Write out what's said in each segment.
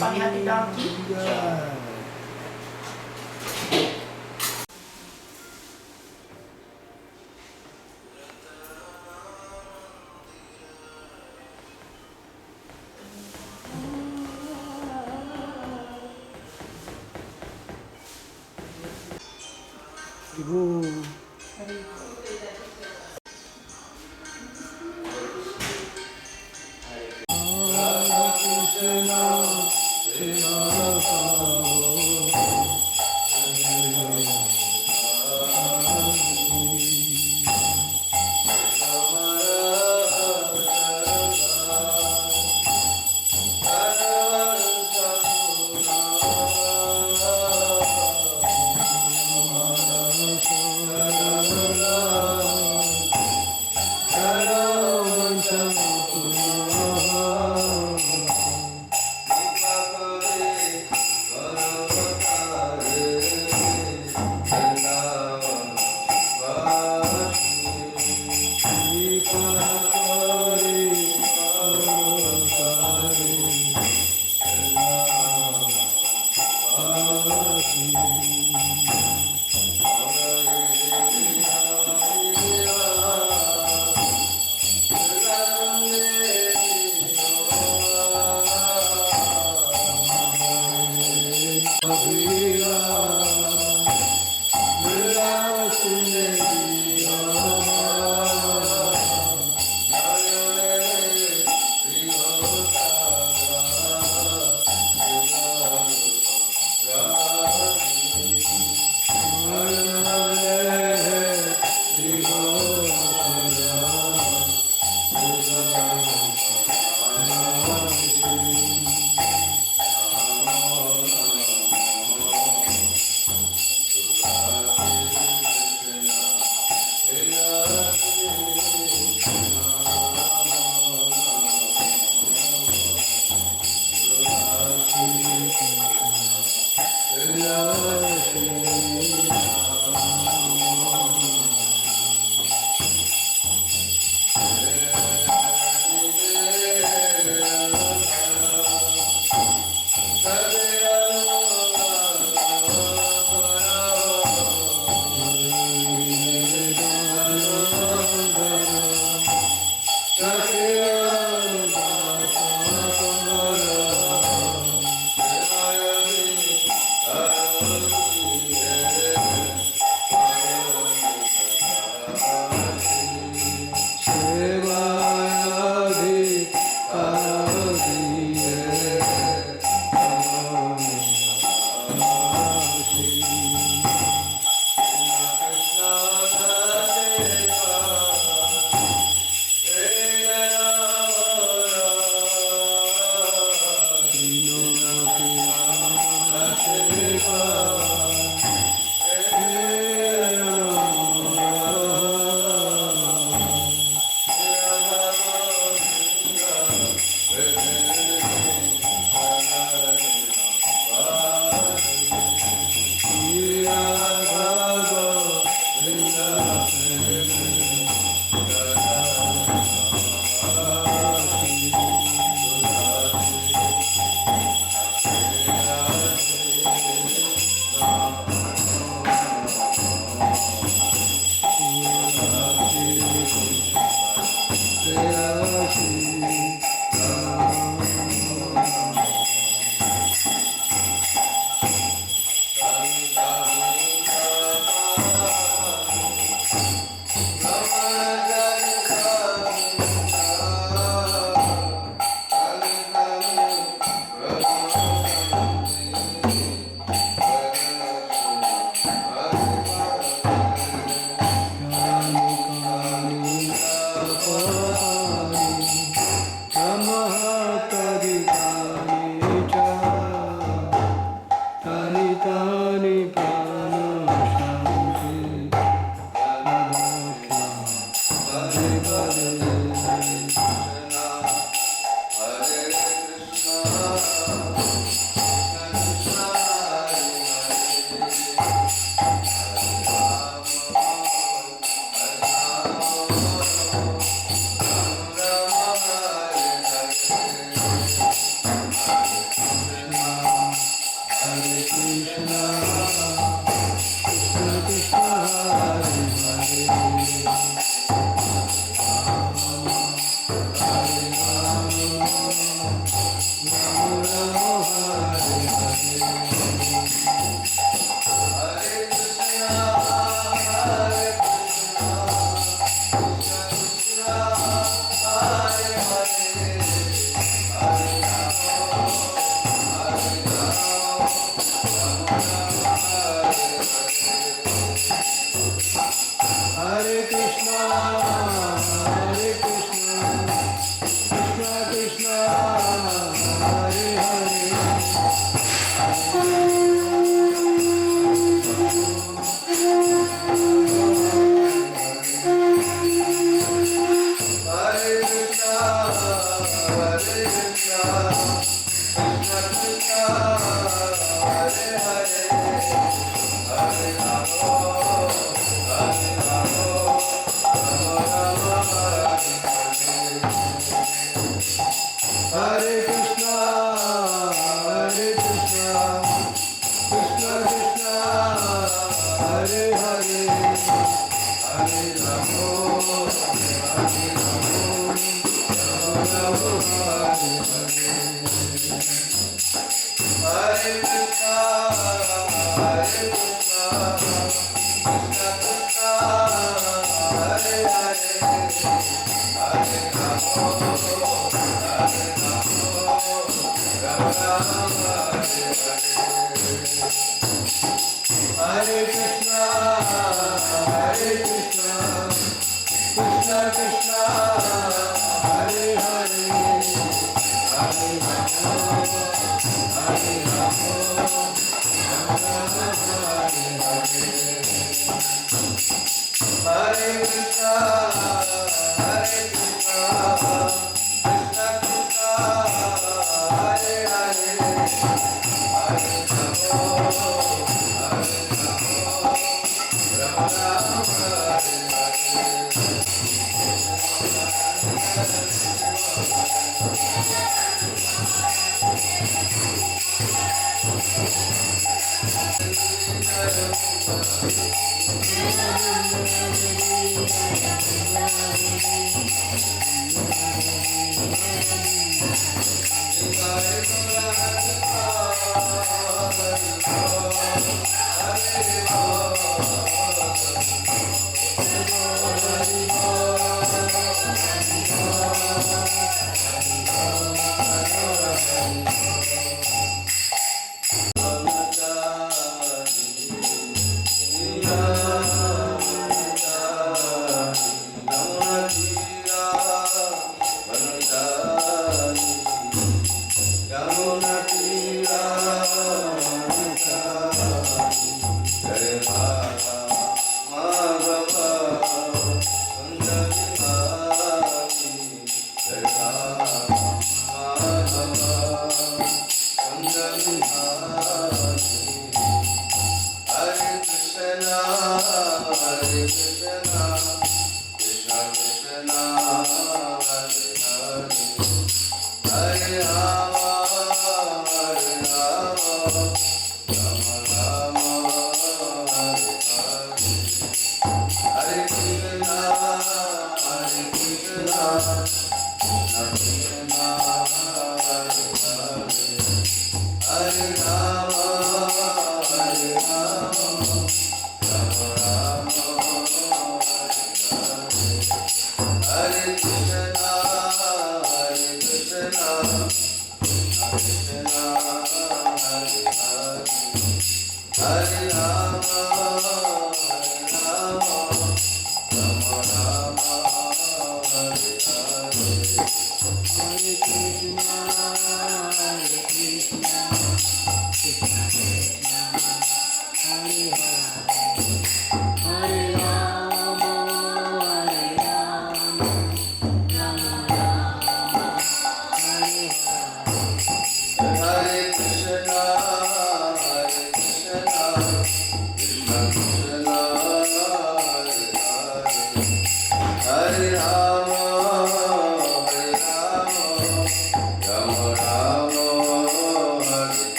Panihatidang ki jai. Ibu.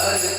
Hare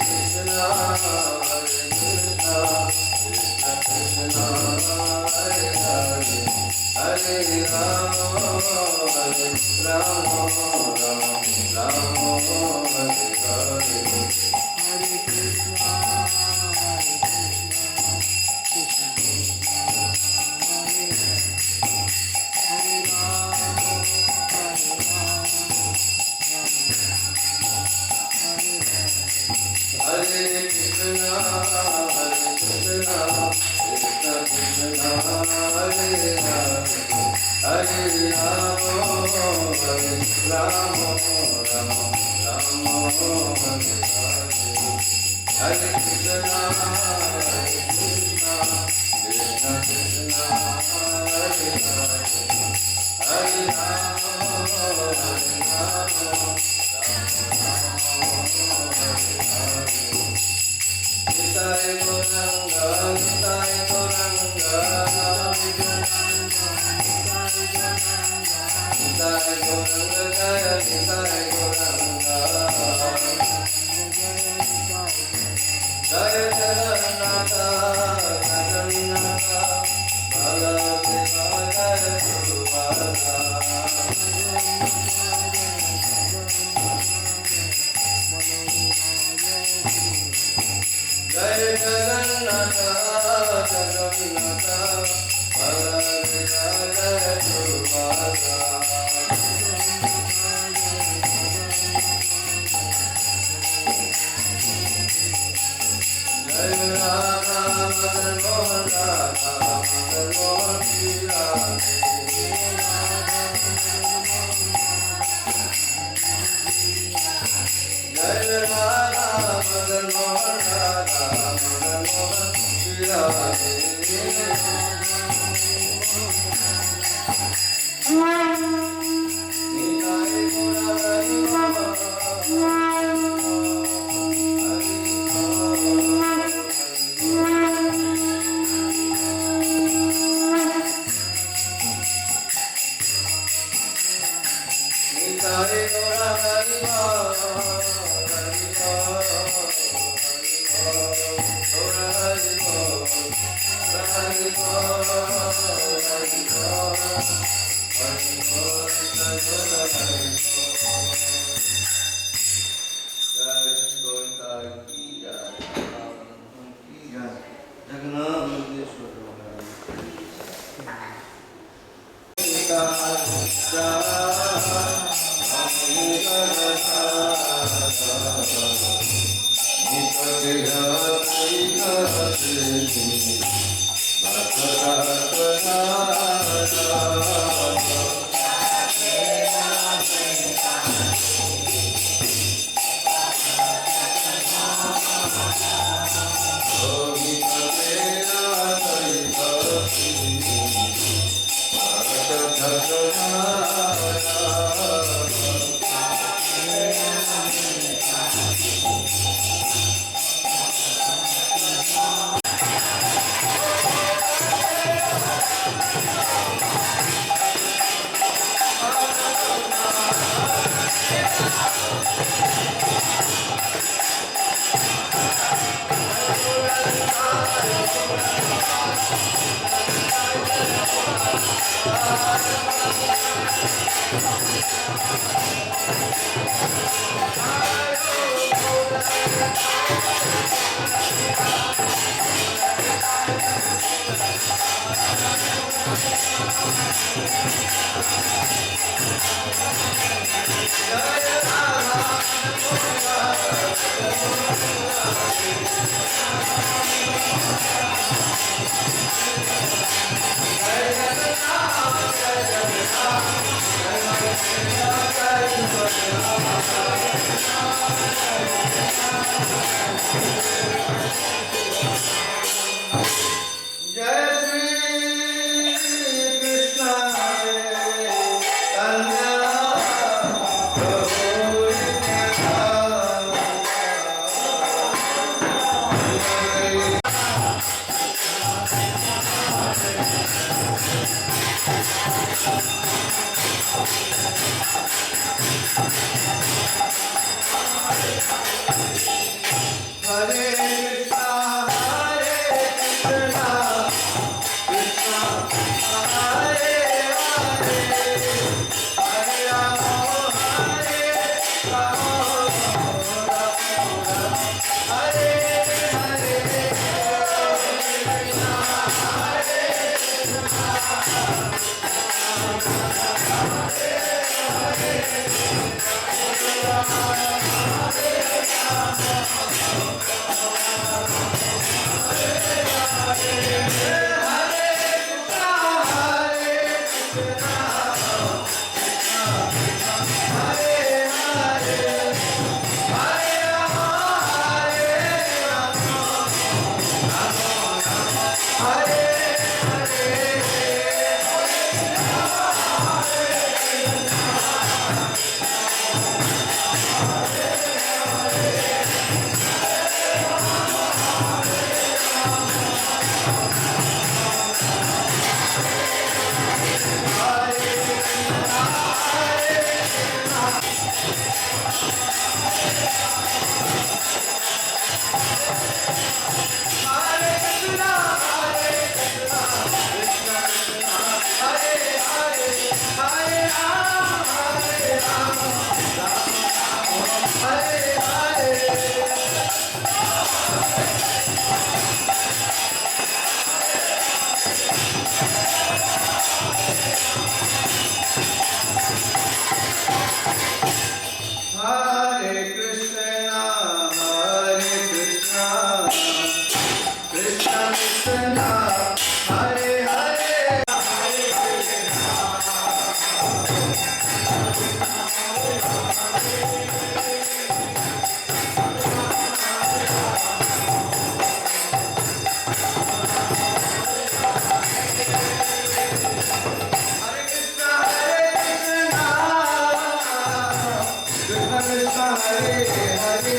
Krishna Krishna Hare Hare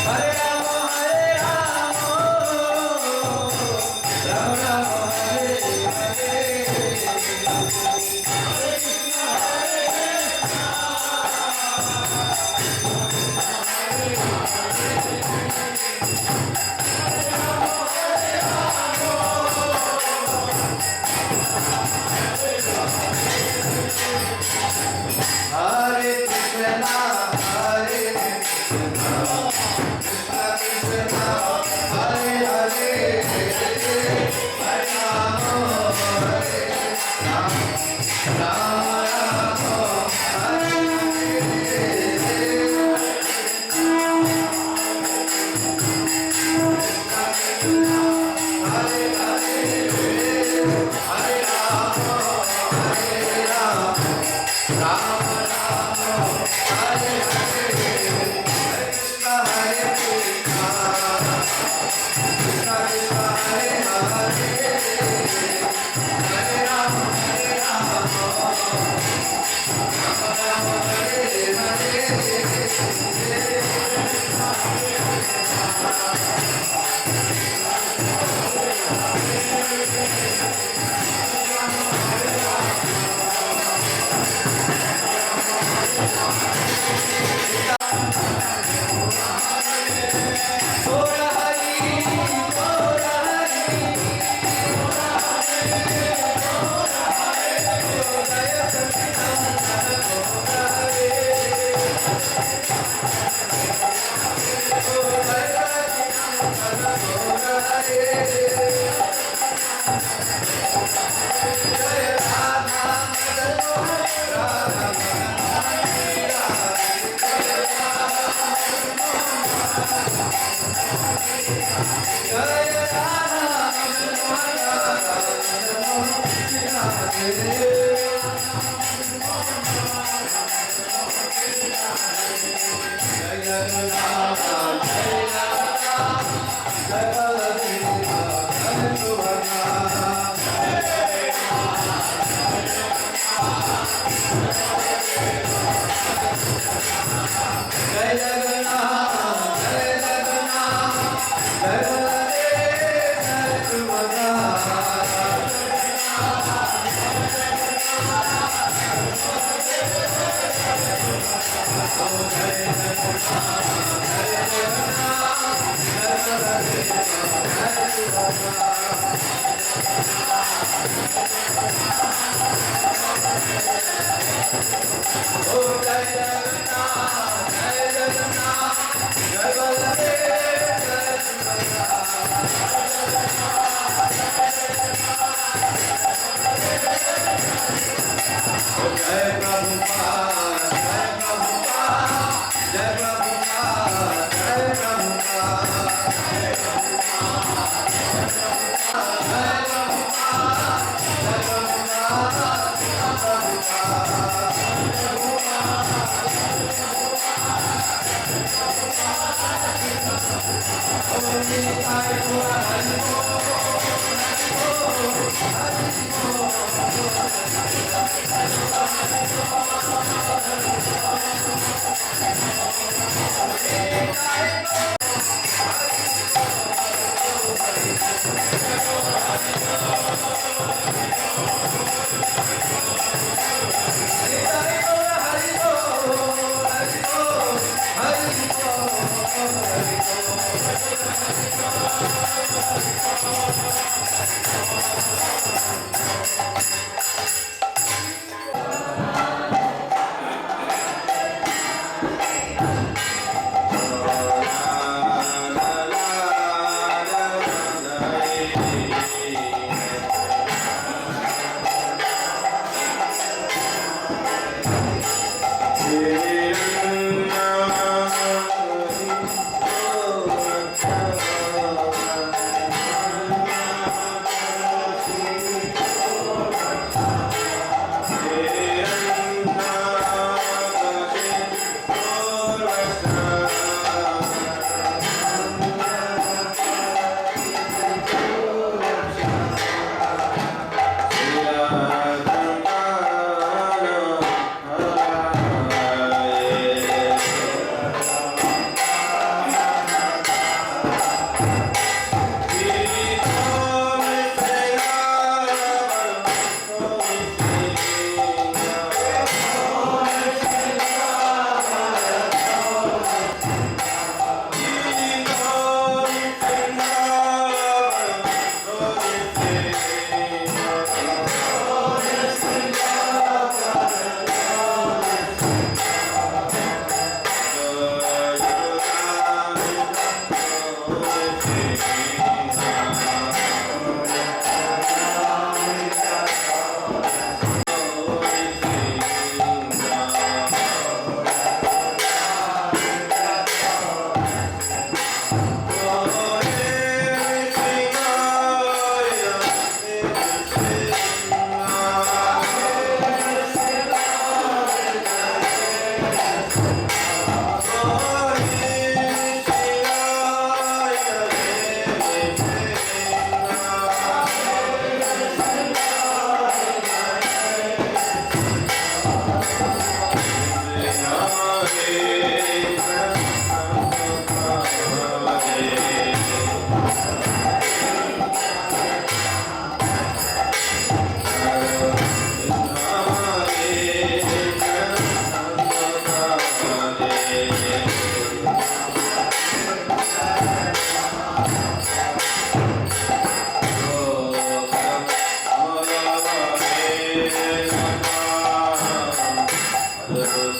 Hare Rama Rama Rama Hare Hare Hare Krishna, Hare Krishna, Krishna Krishna, Hare Hare, Hare Rama, Hare Rama, Rama Rama, Hare Hare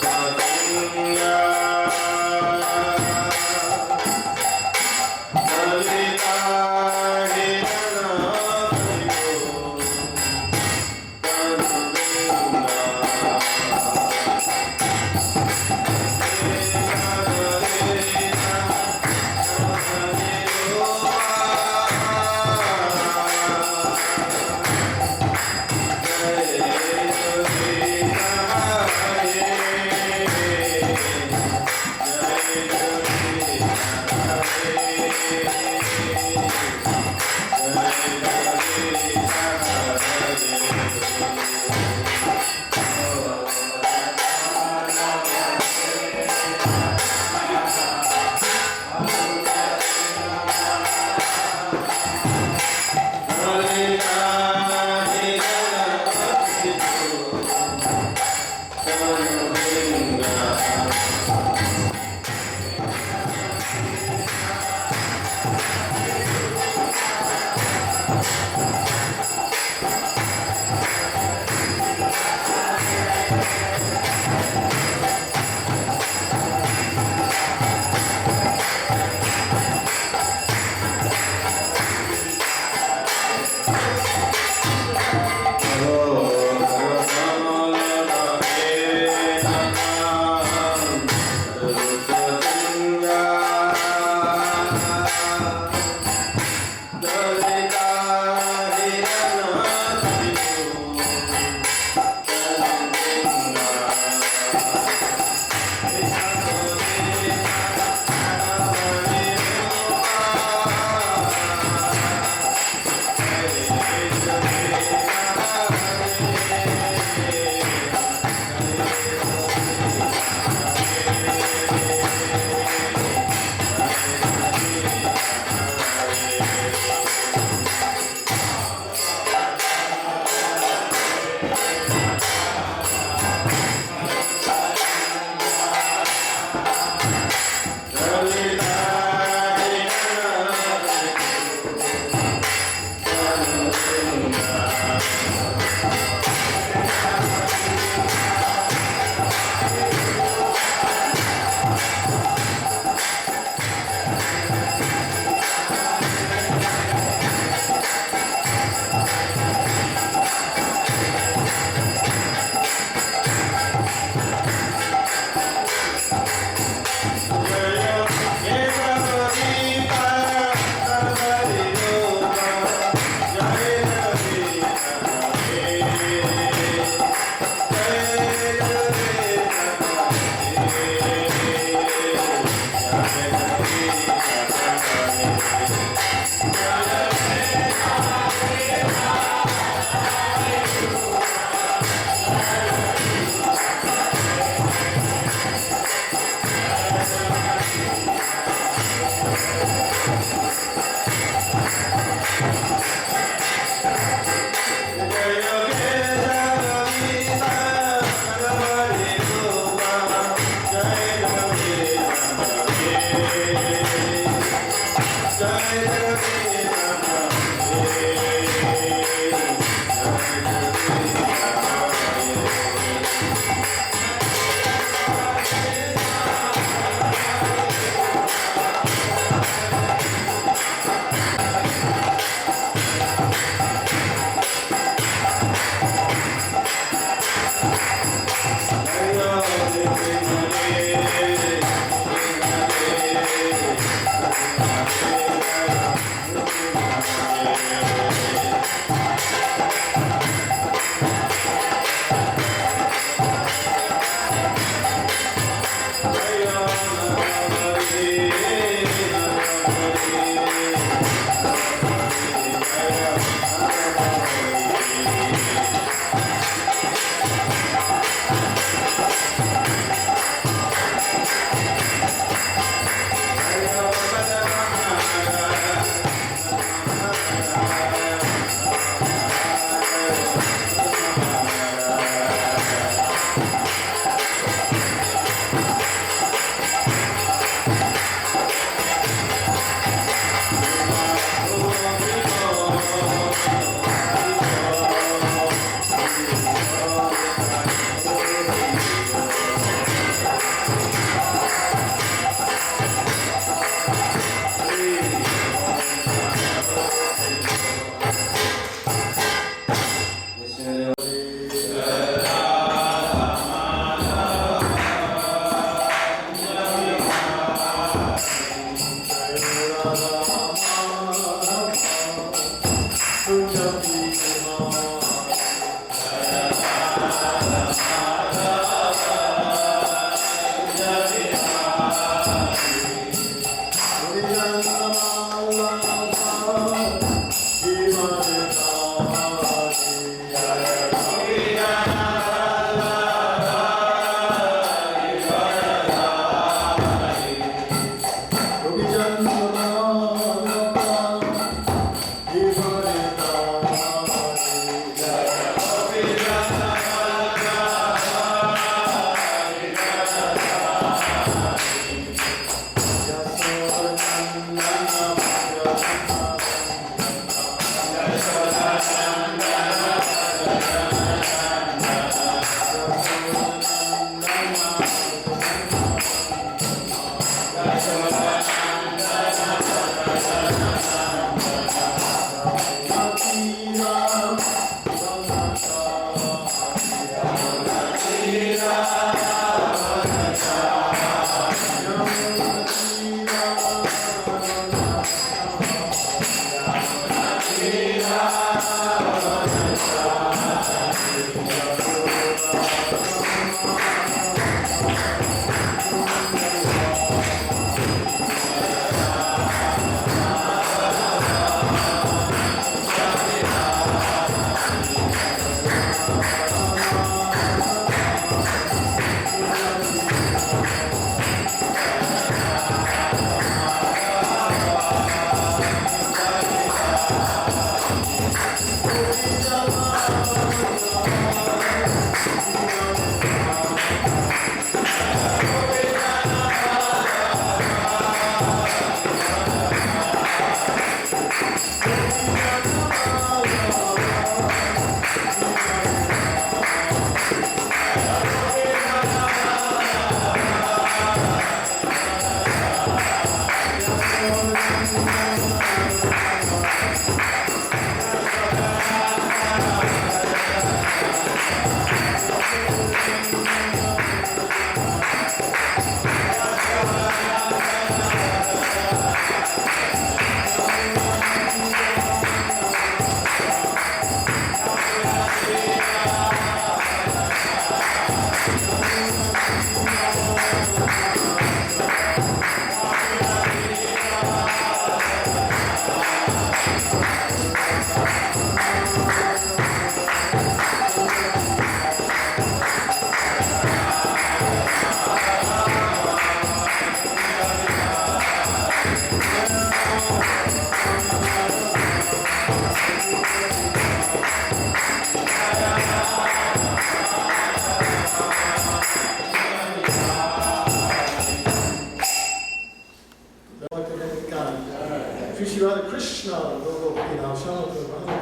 Shri Radha Krishna, Logo Pina, Shamaka,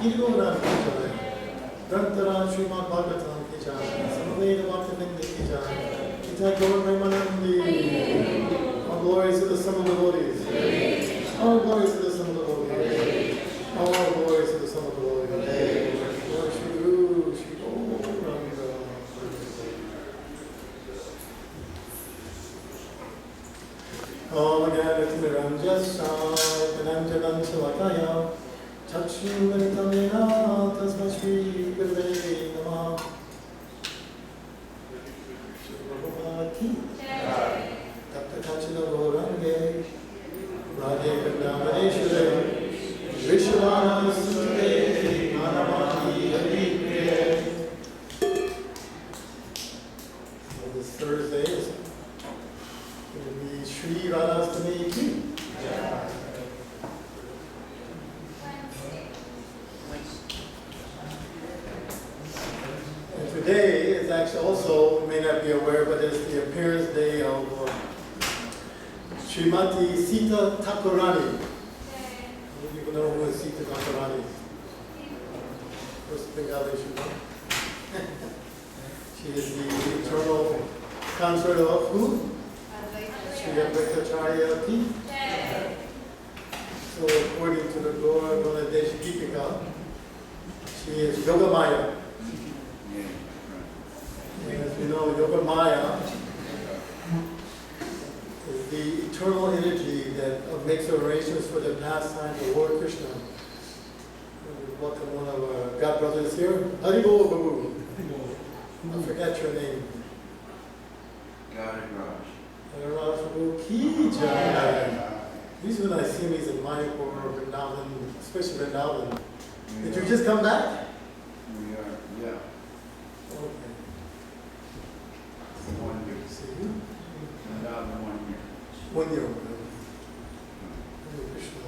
Irgona Kijai, Grantaran Srimad Bhagavatam Kijai, Samaveda Bhaktivinoda Kijai, Kijai Gaur Premanandi, all glories to the Son of the devotees, all glories to the Son of the devotees, all glories to the Son of the devotees, Lord Shri Guru, Shri Gauranga. Om Agyanatimirandhyasya Gananjanan Shalakaya Chakshumanitamena Tasmai Shri Gurave Namah. Shri Prabhupada ki Tapta Kachina Gaurange Radhe Vrindavaneshware Vishwana Sute Manamati Haripriye. So this Thursday is going to be Shri Radhastami ki. And today is actually also, you may not be aware, but it's the appearance day of Srimati Sita Thakurani. You know who is Sita Thakurani? First Bengali should know. She is the eternal consort of who? Shri Advaitacharya Ti. So according to the Gaura Deepika, she is Yogamaya. And as we know, Yogamaya is the eternal energy that makes arrangements for the pastime of Lord Krishna. We welcome one of our God brothers here. Haribo Babu. I forget your name. God Raj Babu Ki Jai. Usually when I see him, he's in Mayapur or Vrindavan, especially Vrindavan. Did you just come back? We are, yeah. Okay. 1 year. See you? About 1 year. 1 year ago. Hare Krishna.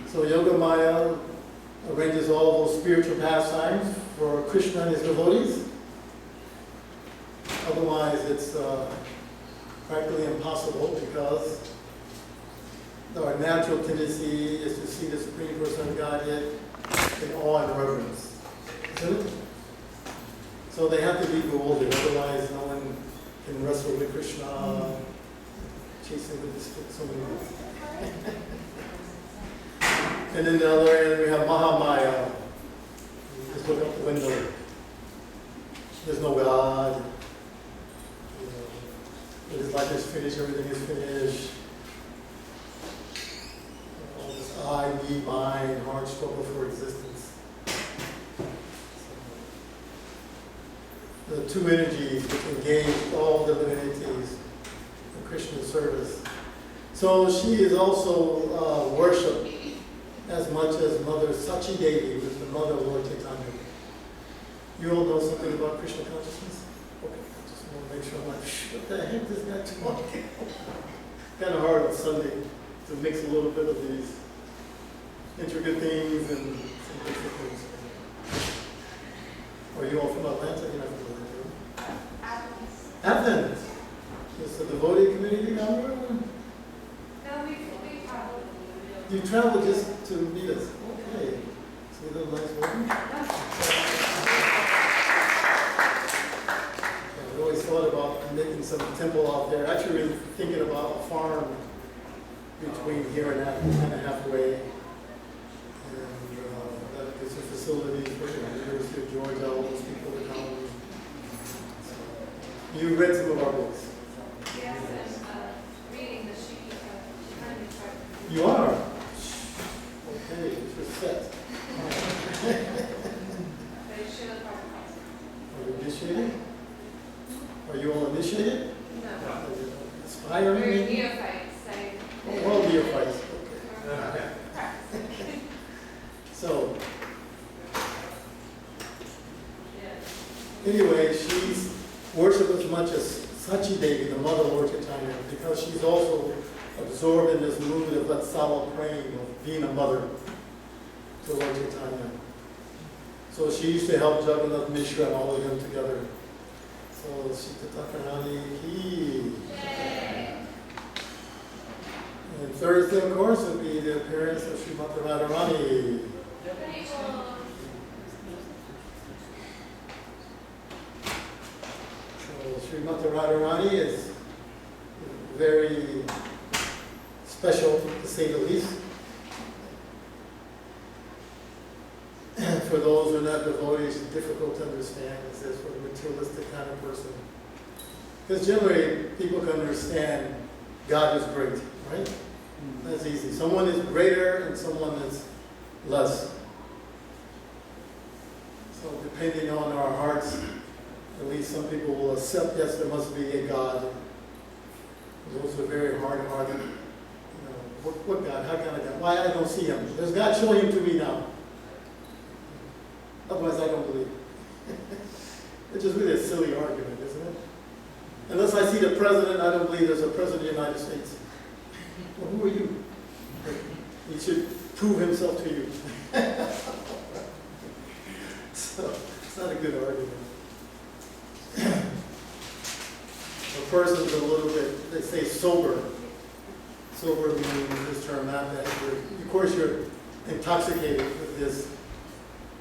So Yogamaya arranges all those spiritual pastimes for Krishna and his devotees. Otherwise, it's practically impossible because our natural tendency is to see the Supreme Person of Godhead in awe and reverence. Isn't it? So they have to be bewildered, otherwise no one can wrestle with Krishna, chase him with the stick so many ways. And then the other end we have Mahamaya. You just look out the window. There's no God. His life is finished, everything is finished. All this I, me, mine, hard struggle for existence. The two energies which engage all the divinities in Krishna service. So she is also worshipped as much as Mother Sachi Devi, who is the mother of Lord Chaitanya. You all know something about Krishna consciousness? Okay, I just want to make sure I'm like, what the heck is that talking? Kind of hard on Sunday to mix a little bit of these intricate things and some different things. Are you all from Atlanta? You're not from Atlanta. Athens. Is the devotee community down there? No, we traveled. You traveled just to meet us. Okay. So you live a nice wedding? I've always thought about making some temple out there. Actually, we were thinking about a farm between here and Athens, kind of halfway. And that gives some facilities for the University of Georgia, all those people to come. So, you read some of our books. Yes, and reading the Shikhi. You are? Okay, you're set. Are you initiated? Are you all initiated? No. Aspiring? We're neophytes, so. Oh, well, neophytes. Okay. So, anyway, she's worshipped as much as Sachi Devi, the mother of Lord Chaitanya, because she's also absorbed in this mood of Vatsala praying, of being a mother to Lord Chaitanya. So she used to help Jagannath Mishra and all of them together. So Atlata Temple Ki. And third thing, of course, would be the appearance of Srimati RADHARANI. So Srimati RADHARANI is very special, to say the least. For those who are not devotees, it's difficult to understand. It says for the materialistic kind of person. Because generally, people can understand God is great, right? That's easy. Someone is greater and someone is less. So depending on our hearts, at least some people will accept, yes, there must be a God. Those are very hard-hearted. You know, what God? How can I God? Why I don't see him? Does God show him to me now? Otherwise, I don't believe. It's just really a silly argument, isn't it? Unless I see the president, I don't believe there's a president of the United States. Well, who are you? He should prove himself to you. So, it's not a good argument. A person's a little bit, they say sober. Sober means this term, not that. Of course, you're intoxicated with this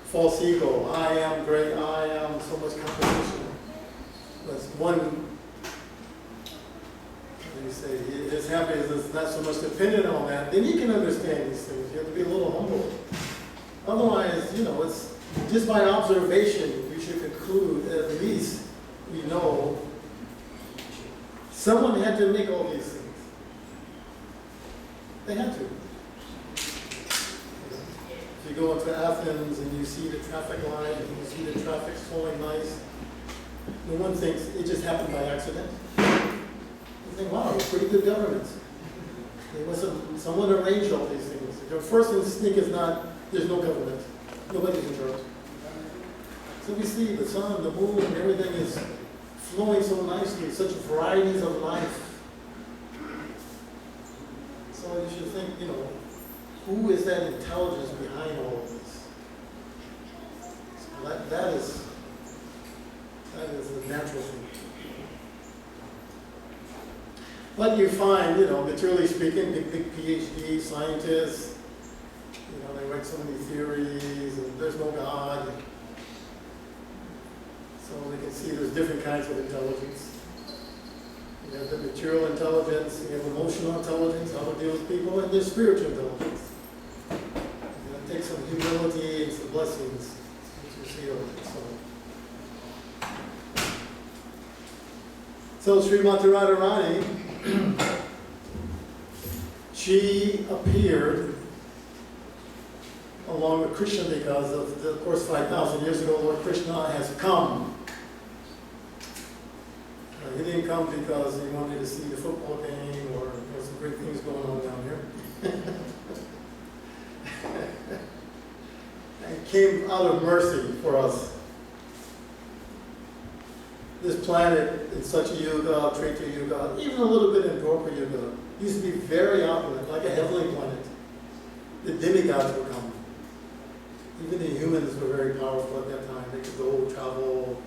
false ego. I am great, I am so much competition. That's one, how do you say, his happiness is not so much dependent on that. Then you can understand these things. You have to be a little humble. Otherwise, you know, it's just by observation, you should conclude at least we know someone had to make all these things. They had to. If you go into Athens and you see the traffic light and you see the traffic flowing nice, no one thinks it just happened by accident. You think, wow, pretty good government. Someone arranged all these things. Your first instinct is not, there's no government. Nobody's in charge. So we see the sun, the moon, and everything is flowing so nicely, such varieties of life. So you should think, you know, who is that intelligence behind all of this? So that is a natural thing. But you find, you know, materially speaking, big PhD scientists, you know, they write so many theories, and there's no God. So we can see there's different kinds of intelligence. You have the material intelligence, you have emotional intelligence, how to deal with people, and there's spiritual intelligence. It takes some humility and some blessings to see all this. So Srimati RADHARANI, she appeared along with Krishna because of course, 5,000 years ago, Lord Krishna has come. He didn't come because he wanted to see the football game or there's some great things going on down here. And came out of mercy for us. This planet in such a yuga, Treta Yuga, even a little bit in Dwapara Yuga, used to be very opulent, like a heavenly planet. The demigods would come. Even the humans were very powerful at that time. They could go, travel.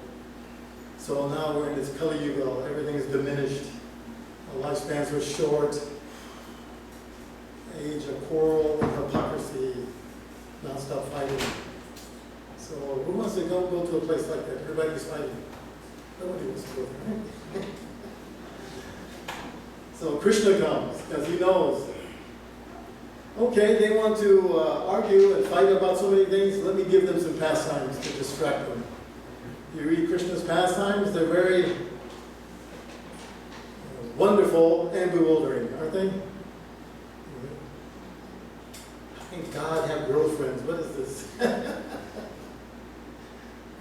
So now we're in this Kali Yuga, everything is diminished. Our lifespans are short. Age of quarrel and hypocrisy, non-stop fighting. So who wants to go to a place like that? Everybody's fighting. Nobody wants to go there. So Krishna comes, because he knows. Okay, they want to argue and fight about so many things. Let me give them some pastimes to distract them. You read Krishna's pastimes, they're very wonderful and bewildering, aren't they? How can God have girlfriends? What is this?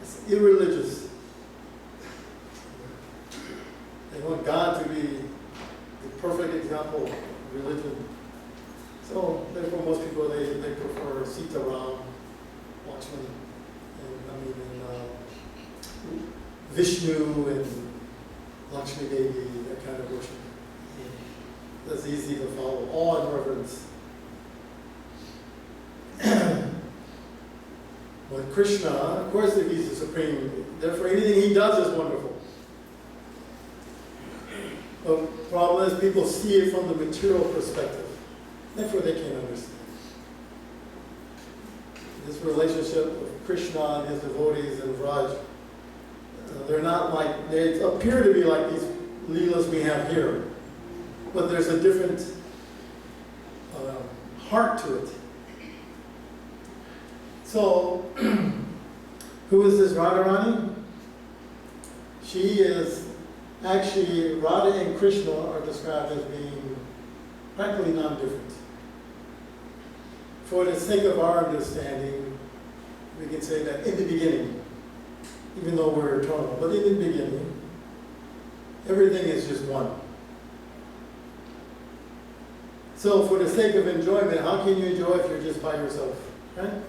It's irreligious. They want God to be the perfect example of religion. So therefore most people, they prefer Sita Ram, Lakshman, and Vishnu and Lakshmi Devi, that kind of worship. That's easy to follow. Awe and reverence. But Krishna, of course, if he's the supreme, therefore anything he does is wonderful. problem is people see it from the material perspective. Therefore, they can't understand. This relationship of Krishna and his devotees and Raj, they're not like, they appear to be like these leelas we have here, but there's a different heart to it. So, who is this Radharani? She is actually, Radha and Krishna are described as being practically non-different. For the sake of our understanding, we can say that in the beginning, even though we're eternal, but in the beginning, everything is just one. So for the sake of enjoyment, how can you enjoy if you're just by yourself, right?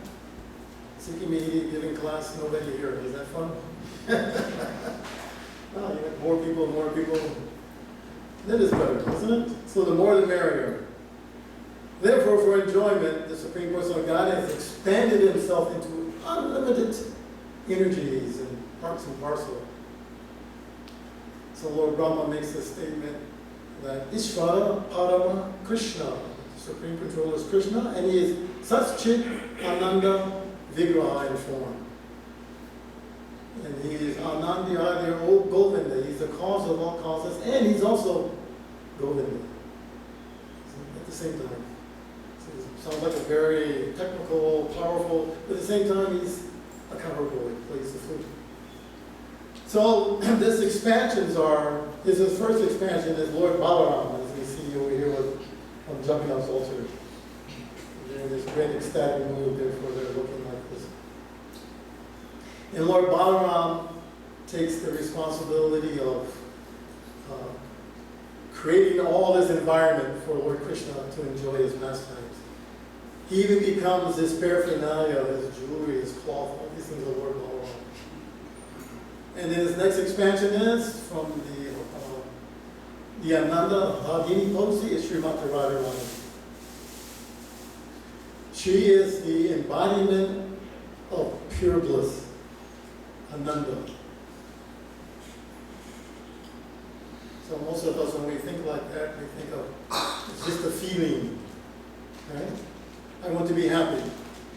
Shikhi, mahiti, giving class, nobody here. Is that fun? Oh, you have more people. That is better, isn't it? So the more the merrier. Therefore, for enjoyment, the Supreme Personal God has expanded himself into unlimited energies and parts and parcel. So Lord Brahma makes the statement that Ishvara Parama Krishna, the Supreme Controller is Krishna, and he is Satchit Ananda Vigraha in form. And he is Anandya, the old Govinda. He's the cause of all causes, and he's also Govinda at the same time. So it sounds like a very technical, powerful, but at the same time, he's a cover boy, plays the flute. So this expansions are, his first expansion is Lord Balaram, as we see over here with on Jagannath's altar. They're in this great ecstatic mood, therefore they're looking like this. And Lord Balaram takes the responsibility of creating all this environment for Lord Krishna to enjoy his pastimes. He even becomes his paraphernalia, his jewelry, his cloth, all these things are Lord Balaram. And then his next expansion is from the Ananda Bhagini potency is Srimati RADHARANI. She is the embodiment of pure bliss, Ananda. So most of us, when we think like that, we think of it's just a feeling, right? I want to be happy.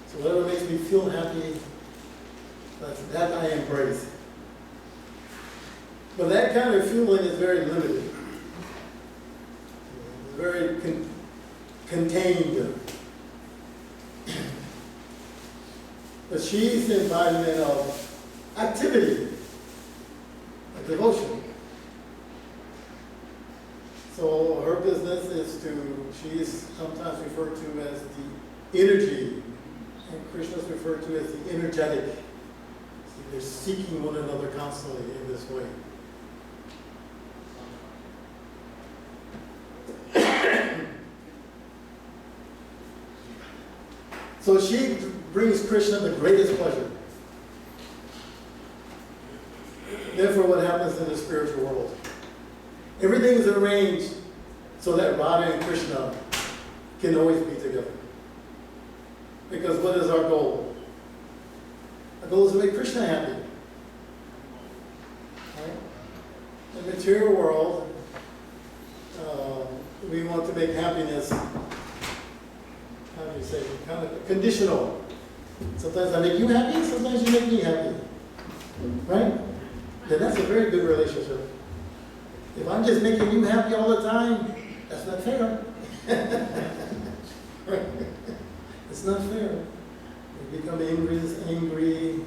So whatever makes me feel happy, that I embrace. But that kind of feeling is very limited. It's very contained. But she's the embodiment of activity, of devotion. So her business is she's sometimes referred to as the energy, and Krishna is referred to as the energetic. So they're seeking one another constantly in this way. So she brings Krishna the greatest pleasure. Therefore, what happens in the spiritual world? Everything is arranged so that Radha and Krishna can always be together. Because what is our goal? Our goal is to make Krishna happy. Right? In the material world, we want to make happiness, how do you say, kind of conditional. Sometimes I make you happy, sometimes you make me happy. Right? Then that's a very good relationship. If I'm just making you happy all the time, that's not fair. Right? It's not fair. We become angry, it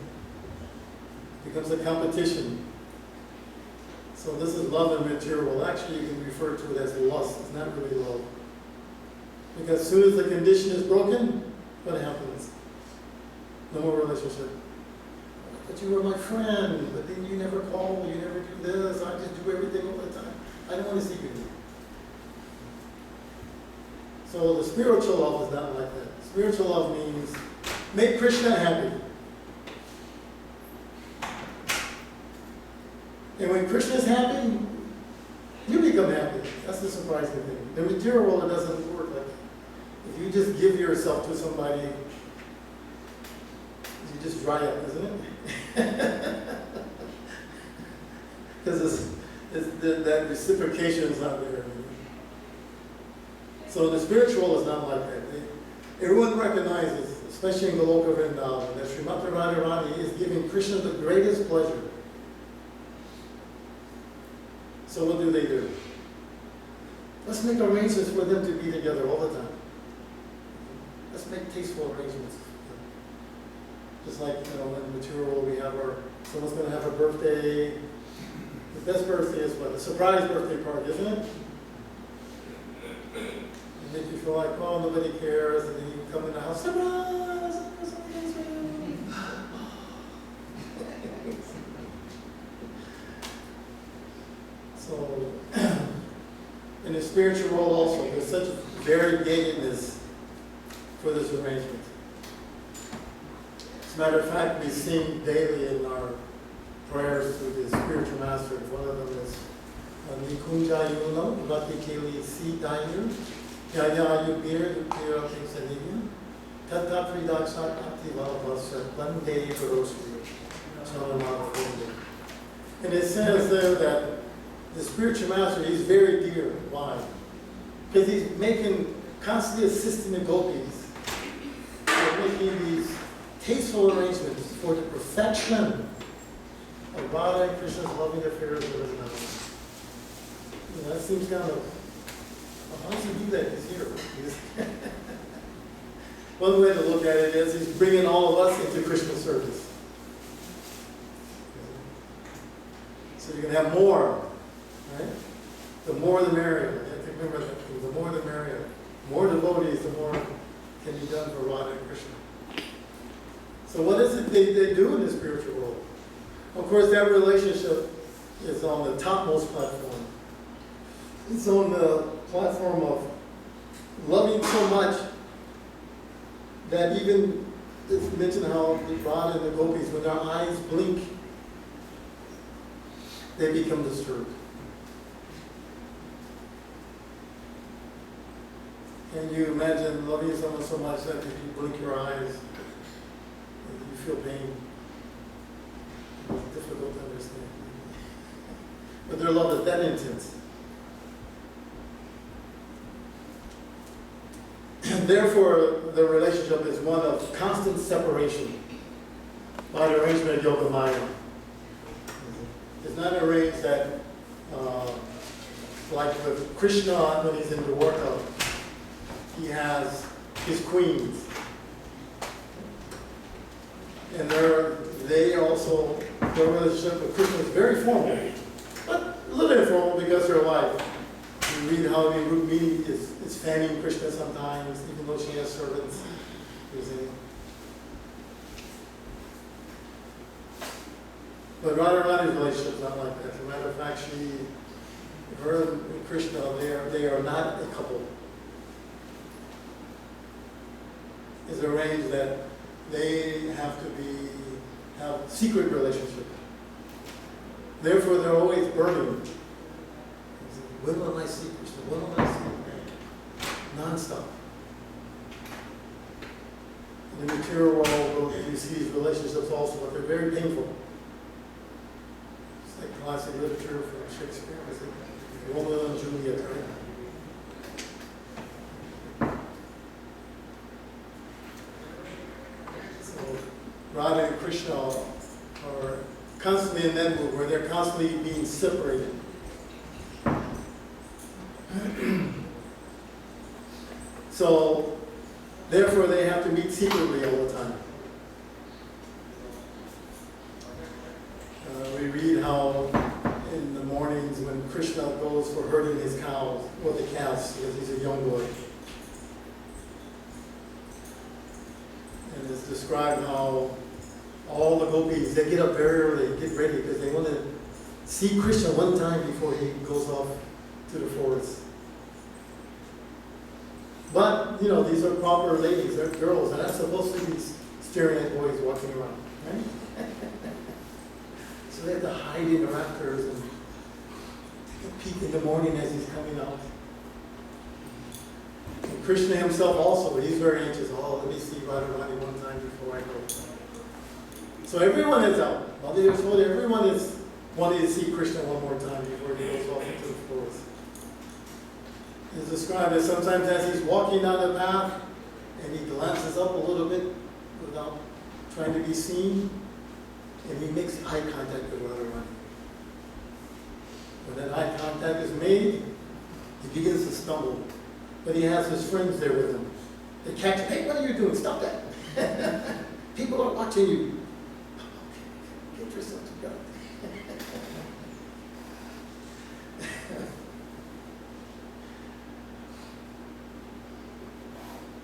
becomes a competition. So this is love and material. Actually, you can refer to it as lust. It's not really love. Because as soon as the condition is broken, what happens? No more relationship. But you were my friend, but then you never call, you never do this, I just do everything all the time. I don't want to see you. So the spiritual love is not like that. Spiritual love means make Krishna happy. And when Krishna is happy, you become happy. That's the surprising thing. The material world, it doesn't work like that. If you just give yourself to somebody, you just dry up, isn't it? Because that reciprocation is not there. So the spiritual is not like that. Everyone recognizes, especially in Goloka Vrindavan, that Srimati RADHARANI is giving Krishna the greatest pleasure. So what do? Let's make arrangements for them to be together all the time. Let's make tasteful arrangements. Just like, in material world we have someone's going to have a birthday. The best birthday is what? A surprise birthday party, isn't it? And make you feel like, oh, nobody cares, and then you come in the house, surprise! So, in the spiritual world also, there's such variegatedness for this arrangement. As a matter of fact, we sing daily in our prayers to the spiritual master. One of them is Nikunja Yuno, Vatikili Si Dayu, Yaya Yubir, Yupira Kingsaniya, Tata Pridaksha Aktiva Vasa, Bande Kurosu, Chalamata. And it says there that the spiritual master, he's very dear. Why? Because he's constantly assisting the gopis. They're making these tasteful arrangements for the perfection of Radha and Krishna's loving affairs with his mouth. That seems kind of, how does he do that? He's here. One way to look at it is he's bringing all of us into Krishna service. So you can have more, right? The more the merrier. You have to remember that. The more the merrier. More devotees, the more can be done for Radha and Krishna. So what is it they do in the spiritual world? Of course, that relationship is on the topmost platform. It's on the platform of loving so much that even, it's mentioned how the Radha and the gopis, when their eyes blink, they become disturbed. Can you imagine loving someone so much that if you blink your eyes, you feel pain? It's difficult to understand. But their love is that intense. And therefore, the relationship is one of constant separation by the arrangement of Yoga Maya. It's not arranged that, like with Krishna when he's in Dwarka, he has his queens. And their relationship with Krishna is very formal, but a little informal because they're alive. You read how Rukmini is fanning Krishna sometimes, even though she has servants. But Radharani's relationship is not like that. As a matter of fact, her and Krishna, they are not a couple. It's arranged that they have to have secret relationship. Therefore, they're always burning. When will I see Krishna? When will I see him? Non-stop. In the material world, you see these relationships also, but they're very painful. It's like classic literature from Shakespeare. It's like Romeo and Juliet, right? So Radha and Krishna are constantly in that mood where they're constantly being separated. So, therefore, they have to meet secretly all the time. We read how in the mornings when Krishna goes for herding his cows, or the calves, because he's a young boy. And it's described how all the gopis, they get up very early, get ready, because they want to see Krishna one time before he goes off to the forest. But, these are proper ladies, they're girls, and they're not supposed to be staring at boys walking around, right? So they have to hide in the rafters and take a peek in the morning as he's coming out. And Krishna himself also, he's very anxious. Oh, let me see Radharani one time before I go. So everyone is out. Everyone is wanting to see Krishna one more time before he goes off into the forest. It's described that sometimes as he's walking down the path and he glances up a little bit without trying to be seen, and he makes eye contact with Radharani. When that eye contact is made, he begins to stumble. But he has his friends there with him. They catch him. Hey, what are you doing? Stop that. People are watching you. Get yourself together.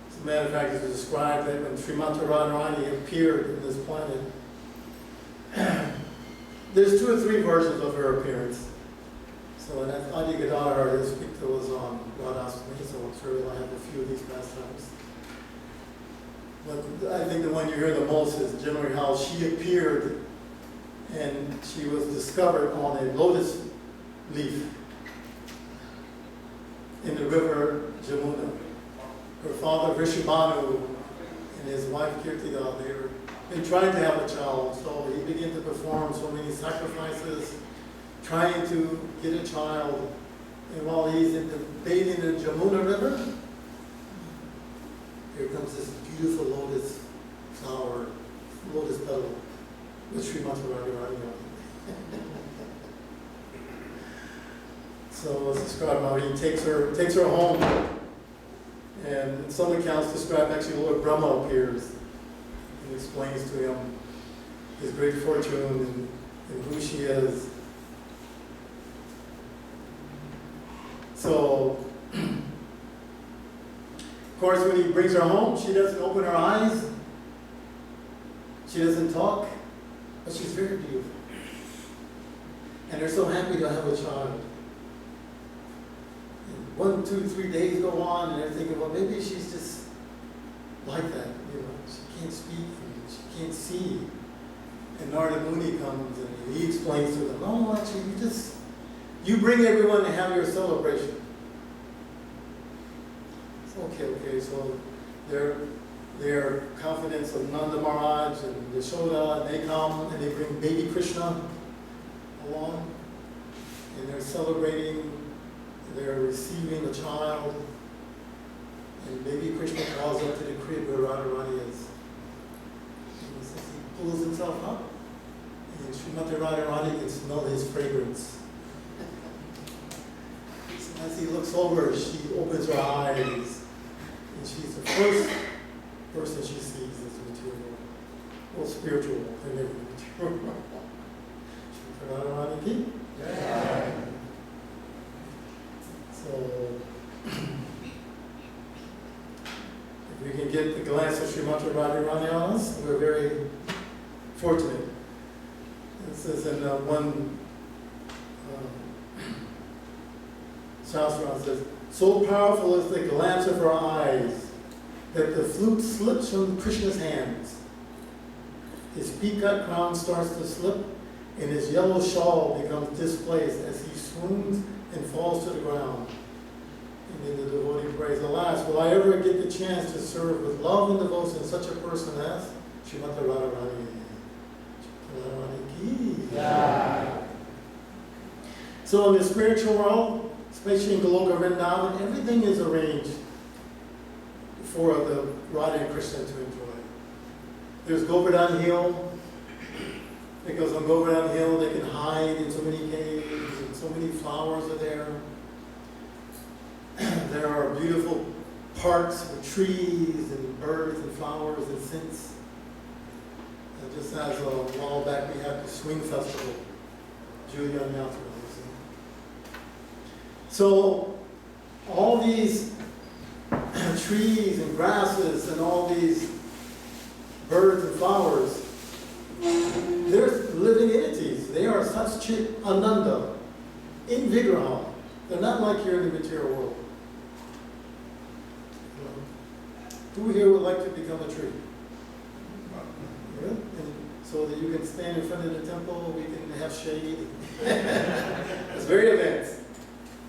As a matter of fact, it is described that when Srimati RADHARANI appeared in this planet, there's 2 or 3 versions of her appearance. So in Adi Gadadhar, this week there was on Radhastami, so I'm sure we'll have a few of these pastimes. But I think the one you hear the most is generally how she appeared and she was discovered on a lotus leaf in the river Jamuna. Her father Vrishabhanu and his wife Kirtida, they tried to have a child, so he began to perform so many sacrifices, trying to get a child. And while he's bathing in the Jamuna River, here comes this beautiful lotus flower, lotus petal, with Srimati RADHARANI on it. So it's described how he takes her home. And in some accounts describe actually Lord Brahma appears and explains to him his great fortune and who she is. So, of course, when he brings her home, she doesn't open her eyes. She doesn't talk, but she's very beautiful. And they're so happy to have a child. And 1, 2, 3 days go on, and they're thinking, well, maybe she's just like that. She can't speak, and she can't see. And Narada Muni comes, and he explains to them, no, actually, you bring everyone to have your celebration. Okay, so their confidence of Nanda Maharaj and Yashoda, they come and they bring baby Krishna along, and they're celebrating, they're receiving the child, and baby Krishna crawls up to the crib where Radharani is. And he pulls himself up, and Srimati Radharani can smell his fragrance. As he looks over, she opens her eyes, and she's the first person she sees is material, well, spiritual, and never material. Radharani ki? Yeah. So, if we can get the glance of Srimati Radharani on us, we're very fortunate. It says in one Shastra says, so powerful is the glance of her eyes that the flute slips from Krishna's hands. His peacock crown starts to slip, and his yellow shawl becomes displaced as he swoons and falls to the ground. And then the devotee prays, alas, will I ever get the chance to serve with love and devotion such a person as Srimati Radharani? Radharani ki. Yeah. So in the spiritual world, especially in Goloka Vrindavan, everything is arranged for the Radha and Krishna to enjoy. There's Govardhan Hill, because on Govardhan Hill they can hide in so many caves, and so many flowers are there. There are beautiful parks with trees and birds and flowers and scents. And just as a while back we had the Swing Festival, Julian Yatra. So all these trees and grasses and all these birds and flowers, they're living entities. They are such chit ananda, in vigraha. They're not like here in the material world. Who here would like to become a tree? Yeah? And so that you can stand in front of the temple, we can have shade. It's very advanced.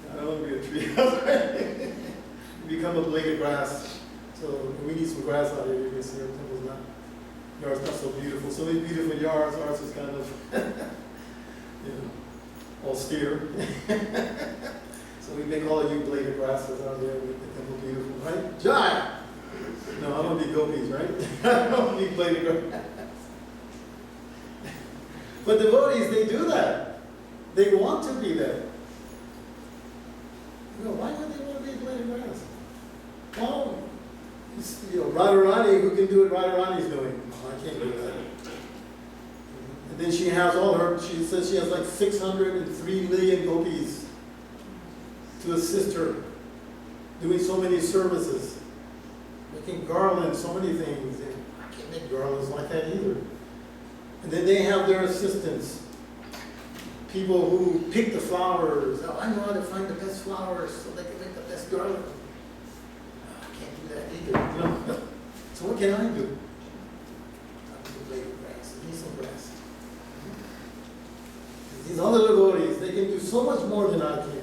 I don't want to be a tree. You become a blade of grass. So we need some grass out here. You can see our temple's not, yard's not so beautiful. So many beautiful yards. Ours is kind of, austere. So we've been calling you blade of grasses out there with the temple beautiful, right? Jai! No, I'm gonna be gopis, right? I'm gonna be blade of grass. But devotees, they do that. They want to be that. You know, why would they want to be blade of grass? Well, you know, Radharani, who can do what Radharani's doing? Oh, I can't do that. And then she has all her, she says she has like 603 million gopis to assist her, doing so many services, making garlands, so many things. And I can't make garlands like that either. And then they have their assistants, people who pick the flowers. Oh, I know how to find the best flowers so they can make the best garland. Oh, I can't do that either. You know? So what can I do? I can blade of grass. I need some grass. These other devotees, they can do so much more than I can.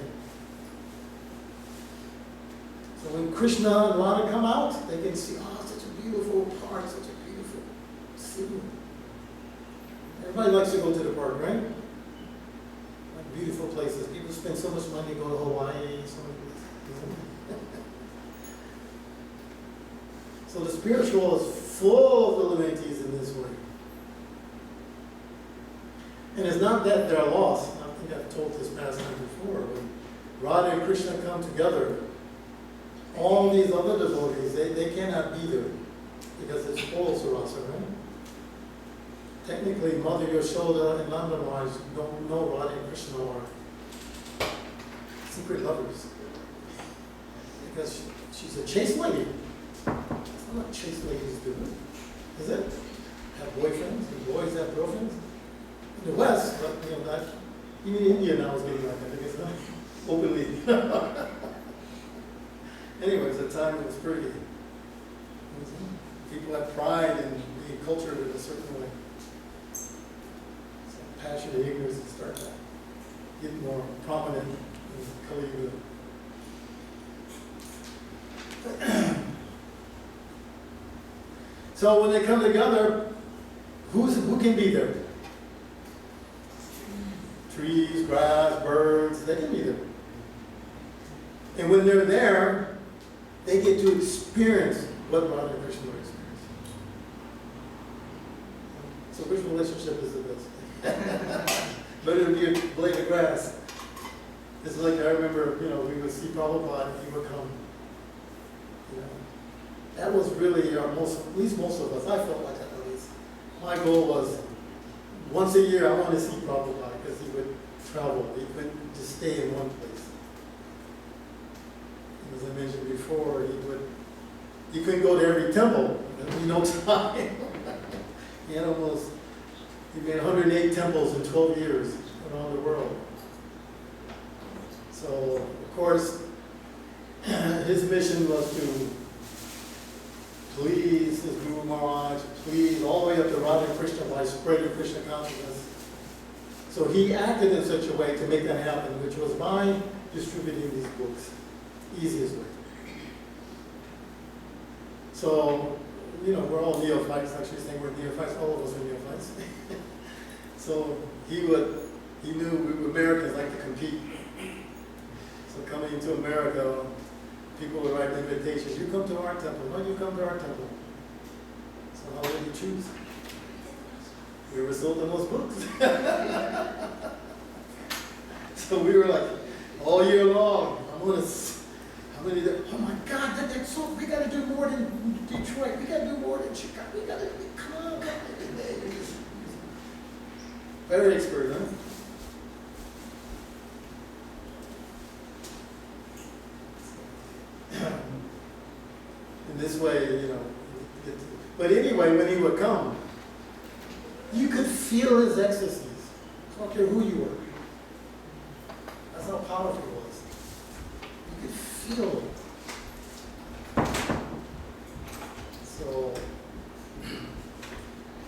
So when Krishna and Radha come out, they can see, oh, such a beautiful park, such a beautiful scene. Everybody likes to go to the park, right? Like beautiful places. People spend so much money to go to Hawaii, so many places. So the spiritual is full of the divinities in this way. And it's not that they're lost. I think I've told this pastime before. When Radha and Krishna come together, all these other devotees, they cannot be there because it's full Sarasa, right? Technically, Mother Yashoda and Nanda Maharaj don't know Radha and Krishna are secret lovers. Because she's a chaste lady. That's not what chaste ladies do, is it? Have boyfriends, and boys have girlfriends. In the West, but you know, not, even India now is getting like that, I guess, not openly. Anyways, at the time it was pretty. People had pride in being cultured in a certain way. So passion and ignorance would start to get more prominent in Kali Yuga. So when they come together, who can be there? Trees, grass, birds, they can be there. And when they're there, they get to experience what Radha and Krishna would experience. So which relationship is the best? Better to be a blade of grass. It's like I remember, you know, we would see Prabhupada, he would come. You know, that was really our at least most of us, I felt like that at least. My goal was, once a year I want to see Prabhupada because he would travel. He couldn't just stay in one place. As I mentioned before, he couldn't go to every temple. There would be no time. He made 108 temples in 12 years around the world. So, of course, his mission was to please his Guru Maharaj, please all the way up to Radha and Krishna by spreading Krishna consciousness. So he acted in such a way to make that happen, which was by distributing these books. Easiest way. So, you know, we're all neophytes, actually saying we're neophytes, all of us are neophytes. So he knew we Americans like to compete. So coming into America, people would write invitations, you come to our temple, why do you come to our temple? So how would you choose? We were sold the most books. So we were like, all year long, oh my God, that's so, we got to do more than Detroit, we got to do more than Chicago, we got to, come on. Very expert, huh? In this way, you know, but anyway, when he would come, you could feel his ecstasies. I don't care who you were. That's how powerful it was. You could feel it. So,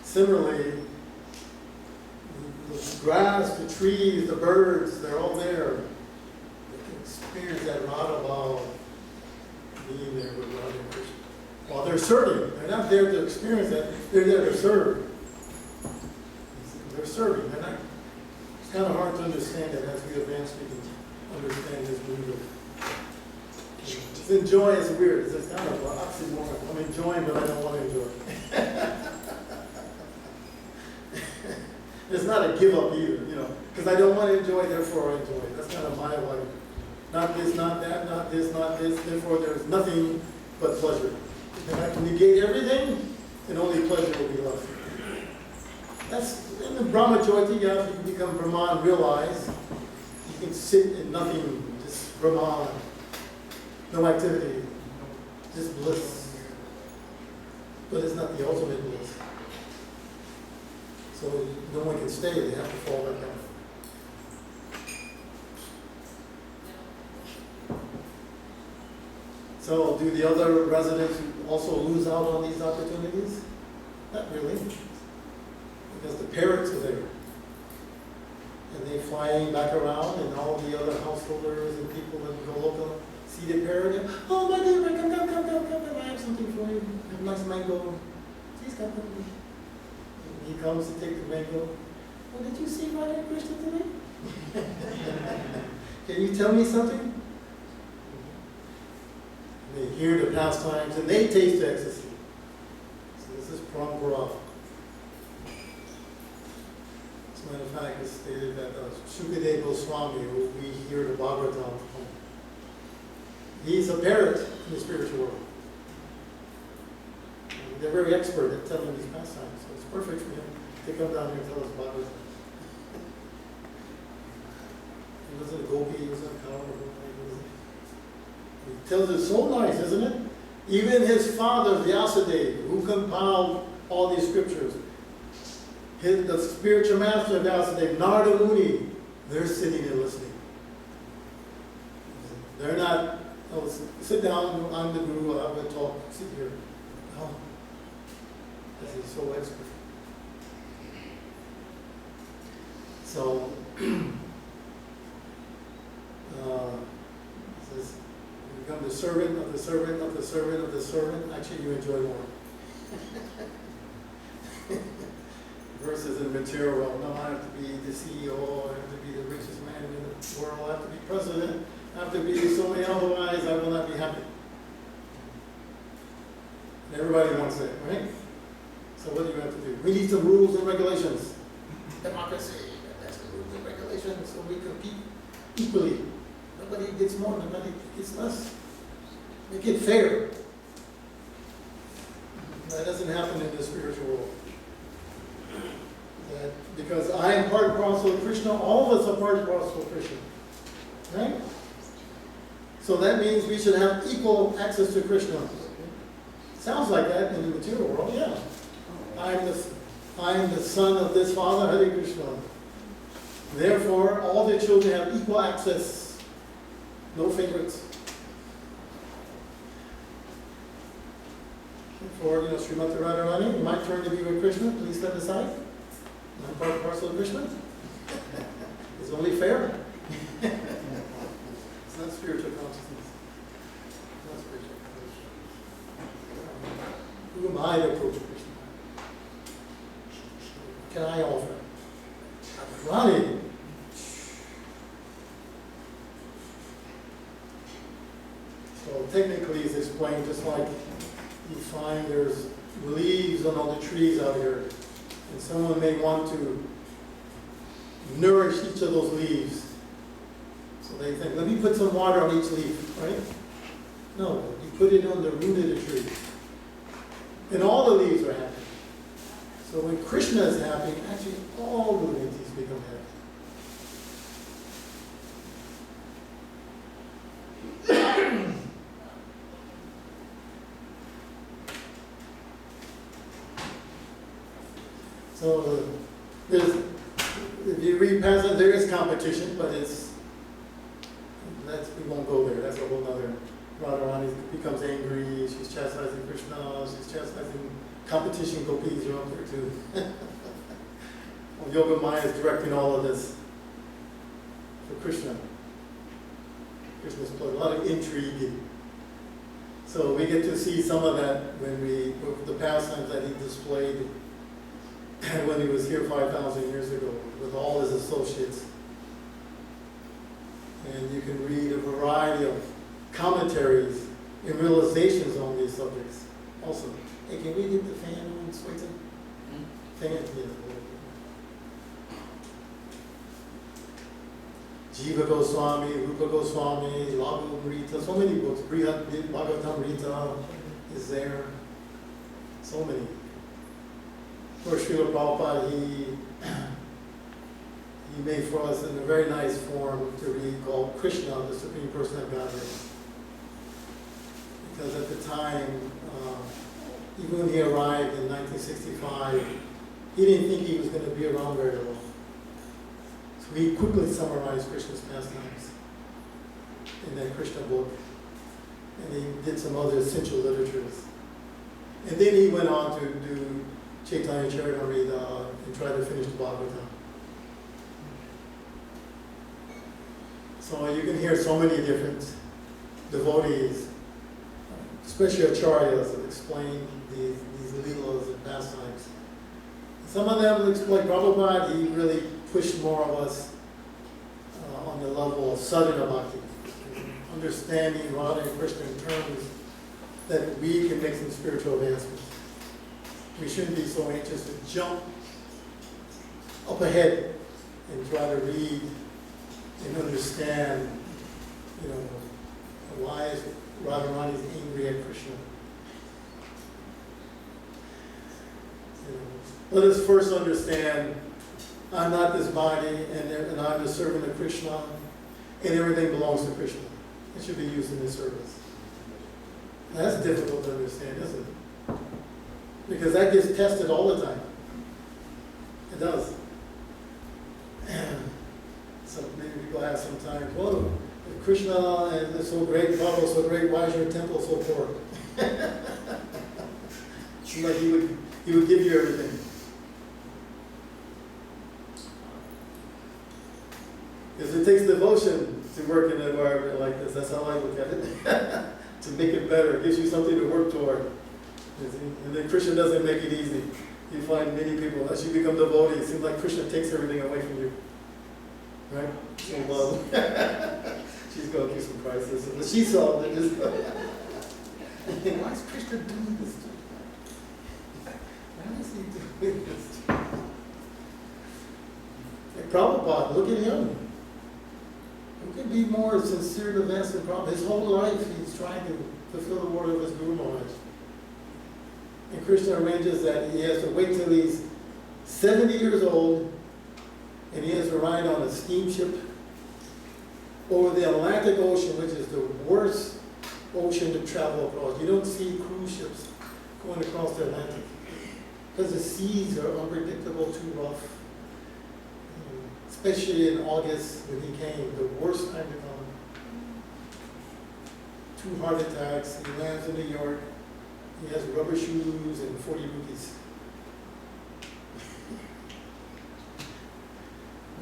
similarly, the grass, the trees, the birds, they're all there. They can experience that Radha Bhava being there with Radha and Krishna. While they're serving, they're not there to experience that, they're there to serve. They're serving. They're not, it's kind of hard to understand that as we advance speaking. understand his mood. It's enjoy is weird. It's kind of an oxymoron. I'm enjoying, but I don't want to enjoy. It's not a give up either, because I don't want to enjoy, therefore I enjoy. That's kind of my life. Not this, not that, not this, not this. Therefore, there's nothing but pleasure. If I can negate everything, then only pleasure will be left. That's in the Brahma Jyoti. Yeah, if you can become Brahman and realize you can sit in nothing, just Brahman, no activity, just bliss. But it's not the ultimate bliss. So no one can stay, they have to fall back down. So do the other residents also lose out on these opportunities? Not really. Because the parents are there. And they flying back around, and all the other householders and people that go local see the parent, and, oh my dear, come, I have something for you. I have a nice mango. Please come with me. And he comes to take the mango. Oh, did you see Radha Krishna today? Can you tell me something? They hear the pastimes and they taste the ecstasy. So this is Parampara. As a matter of fact, it's stated that Shukadeva Goswami, who we hear the Bhagavatam from, he's a parrot in the spiritual world. And they're very expert at telling these pastimes, so it's perfect for him to come down here and tell us Bhagavatam. He wasn't a gopi, he wasn't a cow, he tells it so nice, isn't it? Even his father, Vyasadeva, who compiled all these scriptures, the spiritual master of Vyasadeva, Narada Muni, they're sitting and listening. They're not, oh, sit down, I'm the guru, I'm going to talk, sit here. No, because he's so expert. So, it says, become the servant of the servant of the servant of the servant. Actually, you enjoy more. Versus in the material world, no, I have to be the CEO, I have to be the richest man in the world, I have to be president, I have to be so many, otherwise I will not be happy. And everybody wants that, right? So what do you have to do? We need some rules and regulations. Democracy, that's the rules and regulations, so we compete equally. Nobody gets more, nobody gets less. Make it fair. That doesn't happen in the spiritual world. Because I am part and parcel of Krishna, all of us are part and parcel of Krishna. Right? So that means we should have equal access to Krishna. Sounds like that in the material world, yeah. I am the son of this father, Hare Krishna. Therefore, all the children have equal access. No favorites. For Srimati RADHARANI, my turn to be with Krishna, please step aside. I'm part and parcel of Krishna. It's only fair. It's not spiritual consciousness. It's not spiritual consciousness. Who am I to approach Krishna? What can I offer? Rani. So technically it's explained just like you find there's leaves on all the trees out here. And someone may want to nourish each of those leaves. So they think, let me put some water on each leaf, right? No, you put it on the root of the tree. And all the leaves are happy. So when Krishna is happy, actually all the deities become happy. So if you read past it, there is competition, but we won't go there. That's a whole other. Radharani becomes angry. She's chastising Krishna. She's chastising competition. Gopis are up there too. Well, Yoga Maya is directing all of this for Krishna. Krishna's playing a lot of intrigue. So we get to see some of that with the pastimes that he displayed when he was here 5,000 years ago with all his associates. And you can read a variety of commentaries and realizations on these subjects also. Hey, can we get the fan on, Swayton? Fan, yeah. Jiva Goswami, Rupa Goswami, Lagu Rita, so many books. Bhagavatamrita is there. So many. Of course, Srila Prabhupada, he made for us in a very nice form to read called Krishna, the Supreme Person of Godhead. Because at the time, even when he arrived in 1965, he didn't think he was going to be around very long. So he quickly summarized Krishna's pastimes in that Krishna book. And he did some other essential literatures. And then he went on to do Chaitanya Charitamrita and try to finish the Bhagavatam. So you can hear so many different devotees, especially acharyas, that explain these leelas and pastimes. Some of them, like Prabhupada, he really pushed more of us on the level of sadhana bhakti, understanding Radha and Krishna in terms that we can make some spiritual advancements. We shouldn't be so anxious to jump up ahead and try to read and understand, why is Radharani angry at Krishna. Let us first understand, I'm not this body, and I'm the servant of Krishna, and everything belongs to Krishna. It should be used in this service. That's difficult to understand, isn't it? Because that gets tested all the time. It does. So maybe people ask sometimes, well, if Krishna is so great, Prabhu is so great, why is your temple so poor? It's like he would give you everything. Because it takes devotion to work in an environment like this. That's how I look at it. To make it better. It gives you something to work toward. And then Krishna doesn't make it easy. You find many people, as you become devotee, it seems like Krishna takes everything away from you. Right? So love. She's going through some crisis. And she saw that this guy. Why is Krishna doing this to me? Why is he doing this to me? Like Prabhupada, look at him. Who can be more sincere to advance than Prabhupada? His whole life he's trying to fulfill the word of his Guru Maharaj. And Krishna arranges that he has to wait till he's 70 years old, and he has to ride on a steamship over the Atlantic Ocean, which is the worst ocean to travel across. You don't see cruise ships going across the Atlantic because the seas are unpredictable, too rough. Especially in August when he came, the worst time to come. 2 heart attacks, he lands in New York, he has rubber shoes and 40 rupees.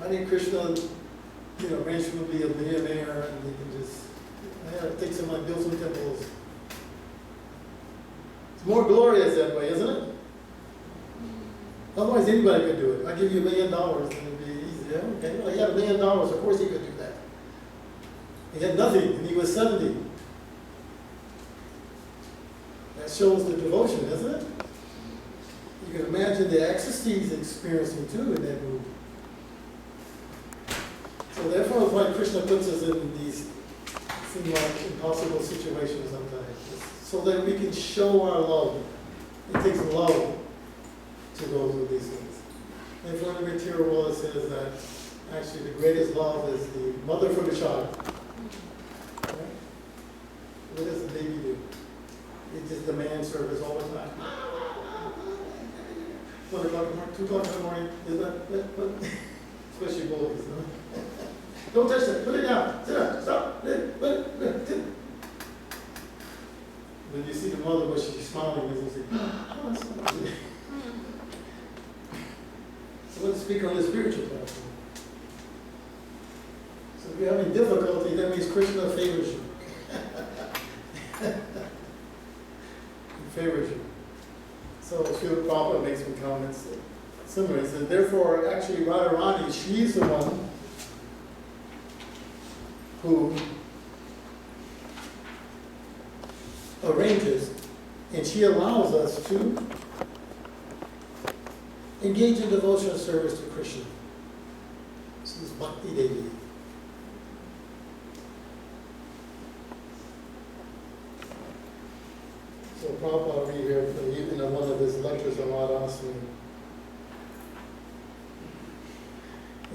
I think Krishna, eventually will be a millionaire and he can just take some money, build some temples. It's more glorious that way, isn't it? Otherwise anybody could do it. I give you $1 million and it'd be easy. Yeah, okay. Well, he had $1 million, of course he could do that. He had nothing and he was 70. That shows the devotion, doesn't it? You can imagine the ecstasy he's experiencing too in that mood. So therefore, it's why Krishna puts us in these seem like impossible situations sometimes, so that we can show our love. It takes love to go through these things. And for the material world, it says that actually the greatest love is the mother for the child. Right? What does the baby do? It just demands service all the time. 1 o'clock in the morning, 2 o'clock in the morning, is that especially boys. Huh? Don't touch that, put it down, sit down, stop, When you see the mother, when she's smiling, you say, oh, that's so lovely. So let's speak on the spiritual platform. So if you're having difficulty, that means Krishna favors you. He favors you. So Srila Prabhupada makes some comments similar. He said, therefore, actually, Radharani, she's the one who arranges, and she allows us to engage in devotional service to Krishna. This is Bhakti Devi. So Prabhupada read here from even in one of his lectures on Radhasmi.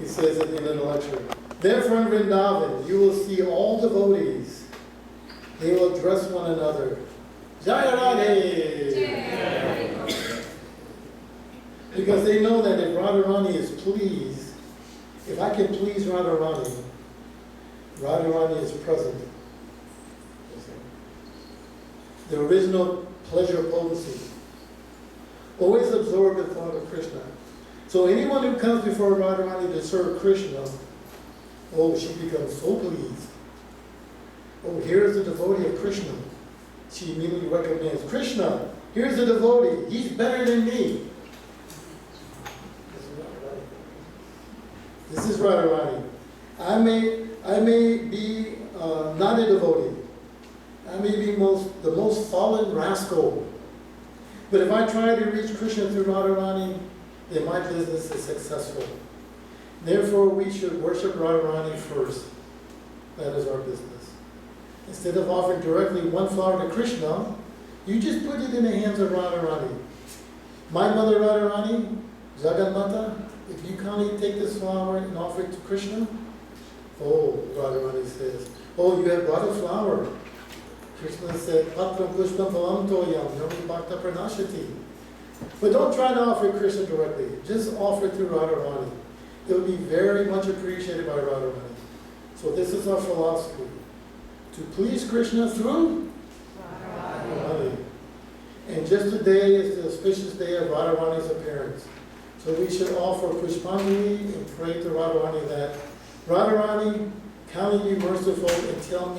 He says at the end of the lecture, therefore in Vrindavan you will see all devotees. They will address one another. Jaya Radhe! Because they know that if Radharani is pleased, if I can please Radharani, Radharani is present. The original pleasure potency. Always absorb the thought of Krishna. So anyone who comes before Radharani to serve Krishna, oh, she becomes so pleased. Oh, here's a devotee of Krishna. She immediately recommends, Krishna, here's a devotee. He's better than me. This is Radharani. I may be not a devotee. I may be the most fallen rascal. But if I try to reach Krishna through Radharani, then my business is successful. Therefore, we should worship Radharani first. That is our business. Instead of offering directly one flower to Krishna, you just put it in the hands of Radharani. My mother Radharani, Jagannatha, if you kindly take this flower and offer it to Krishna, oh, Radharani says, oh, you have brought a flower. Krishna said, Patram Pushpam Phalam Toyam, Nami Bhakta Pranashati. But don't try to offer Krishna directly. Just offer it to Radharani. It will be very much appreciated by Radharani. So this is our philosophy. To please Krishna through Radharani. And just today is the auspicious day of Radharani's appearance. So we should offer Pushpanjali and pray to Radharani that, Radharani, kindly be merciful and tell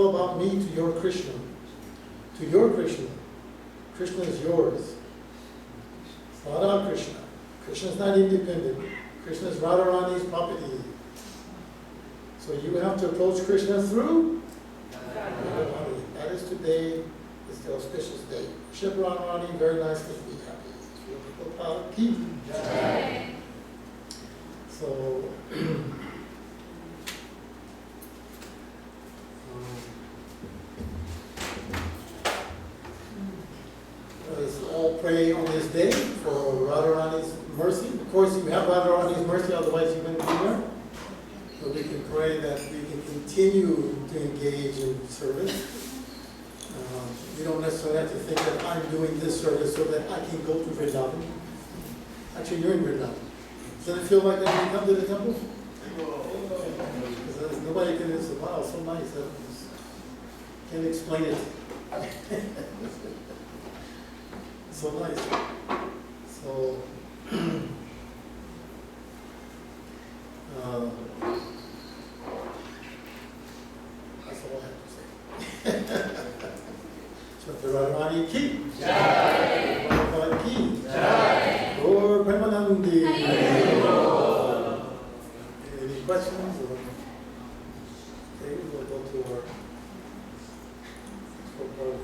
about me to your Krishna. To your Krishna. Krishna is yours. It's not our Krishna. Krishna is not independent. Krishna is Radharani's property. So you have to approach Krishna through Radharani. That is today, is the auspicious day. Worship Radharani, very nice to be happy. Keep. So, let's all pray on this day for Radharani's mercy. Of course, you have Radharani's mercy, otherwise you wouldn't be there. So we can pray that we can continue to engage in service. You don't necessarily have to think that I'm doing this service so that I can go to Vrindavan. Actually, you're in Vrindavan. Does it feel like that when you come to the temple? Because nobody can say, wow, so nice. Can't explain it. So nice. So, that's all I have to say. Srimati Radharani ki Jai. Prabhupada ki Jai. Gaur Premanandi. Any questions? Okay, we'll go to our program.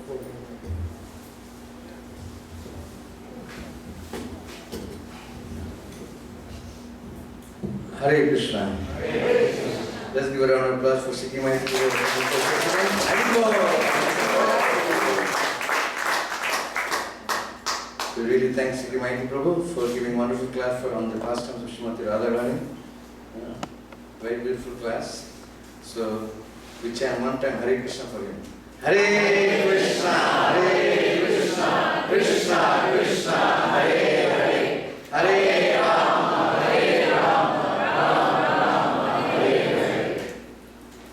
Hare Krishna. Let's give a round of applause for Shikhi mahiti. We really thank Shikhi mahiti Prabhu for giving wonderful class on the pastimes of Srimati RADHARANI. Very beautiful class. So we chant one time Hare Krishna for him. Hare Krishna, Hare Krishna, Krishna Krishna, Hare Hare, Hare Rama, Hare Rama, Rama Rama, Hare Hare.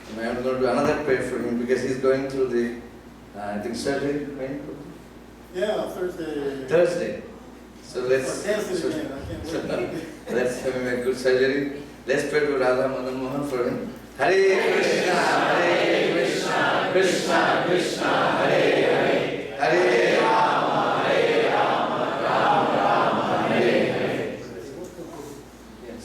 And I am going to do another prayer for him because he is going through the, I think surgery, right? Yeah, Thursday. Thursday. So let's let's have him a good surgery. Let's pray to Radha Madan Mohan for him. Hare Krishna, Krishna Krishna, Hare Hare, Hare Rama, Rama Rama, Hare Hare. Yes.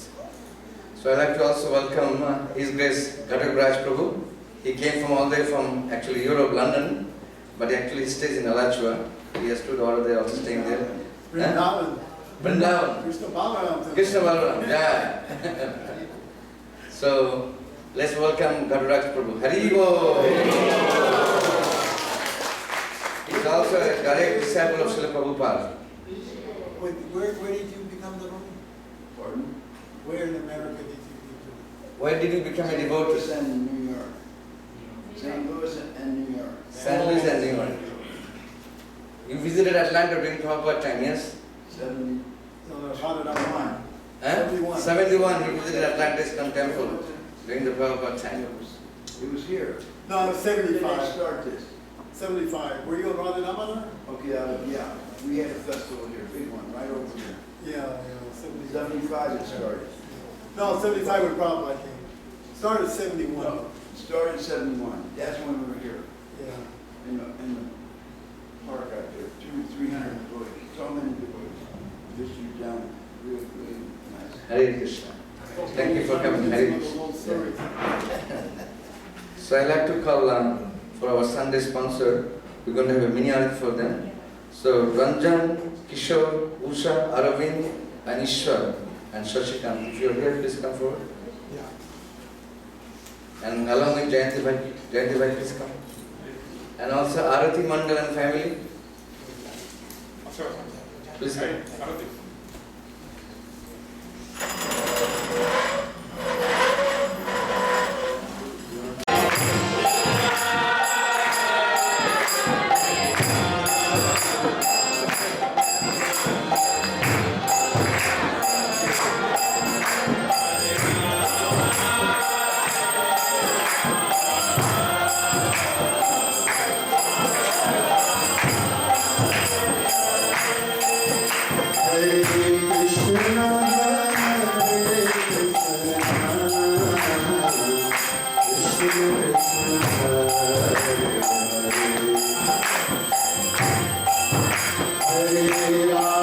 So I'd like to also welcome His Grace Raj Prabhu. He came from all the way from actually Europe, London, but he actually stays in Alachua. He has two daughters there also staying there. Vrindavan. Vrindavan. Krishna Balaram. Krishna Balaram, yeah. So, let's welcome Raj Prabhu. Hari Bo! He's also a direct disciple of Srila Prabhupada. Where did you become the Roman? Pardon? Where in America did you become? Why did you become a devotee? Louis and New York. St. Louis and New York. St. Louis and New York. You visited Atlanta during Prabhupada time, yes? 70. No, Radharani. Huh? 71. 71, he visited Atlanta Iskcon Temple during the Prabhupada time. It was here. No, it was When did they 75. start this? 75. Were you a Radharani? Okay, yeah. We had a festival here, big one, right over here. Yeah, 75. 75 it started. No, 75 with Prabhupada, I think. Started 71. No, it started 71. That's when we were here. Yeah. In the park out there, 300 employees, so many employees. District down, really nice. Hare Krishna. Thank you for coming. Hare Krishna. So I like to call for our Sunday sponsor. We're going to have a mini arati for them. So Ranjan, Kishore, Usha, Aravind, and Ishwar, and Shashikant. If you're here, please come forward. Yeah. And along with Jayanti Bhai, please come. And also Arati Mandal and family. Please come. Hare Krishna, Hare Krishna, Hare Rama, Hare Rama, Hare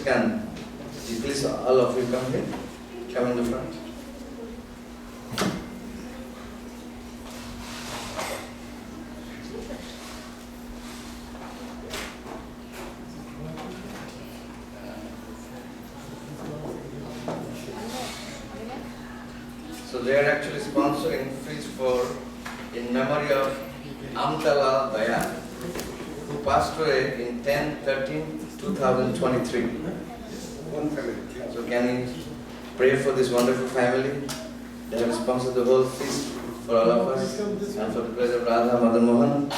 Iskcon. Please, all of you come here. Come in the front. So they are actually sponsoring feast for in memory of Amtala Daya, who passed away in 10/13/2023. One family. So can we pray for this wonderful family? They have sponsored the whole feast for all of us and for the praise of Radha Madan Mohan.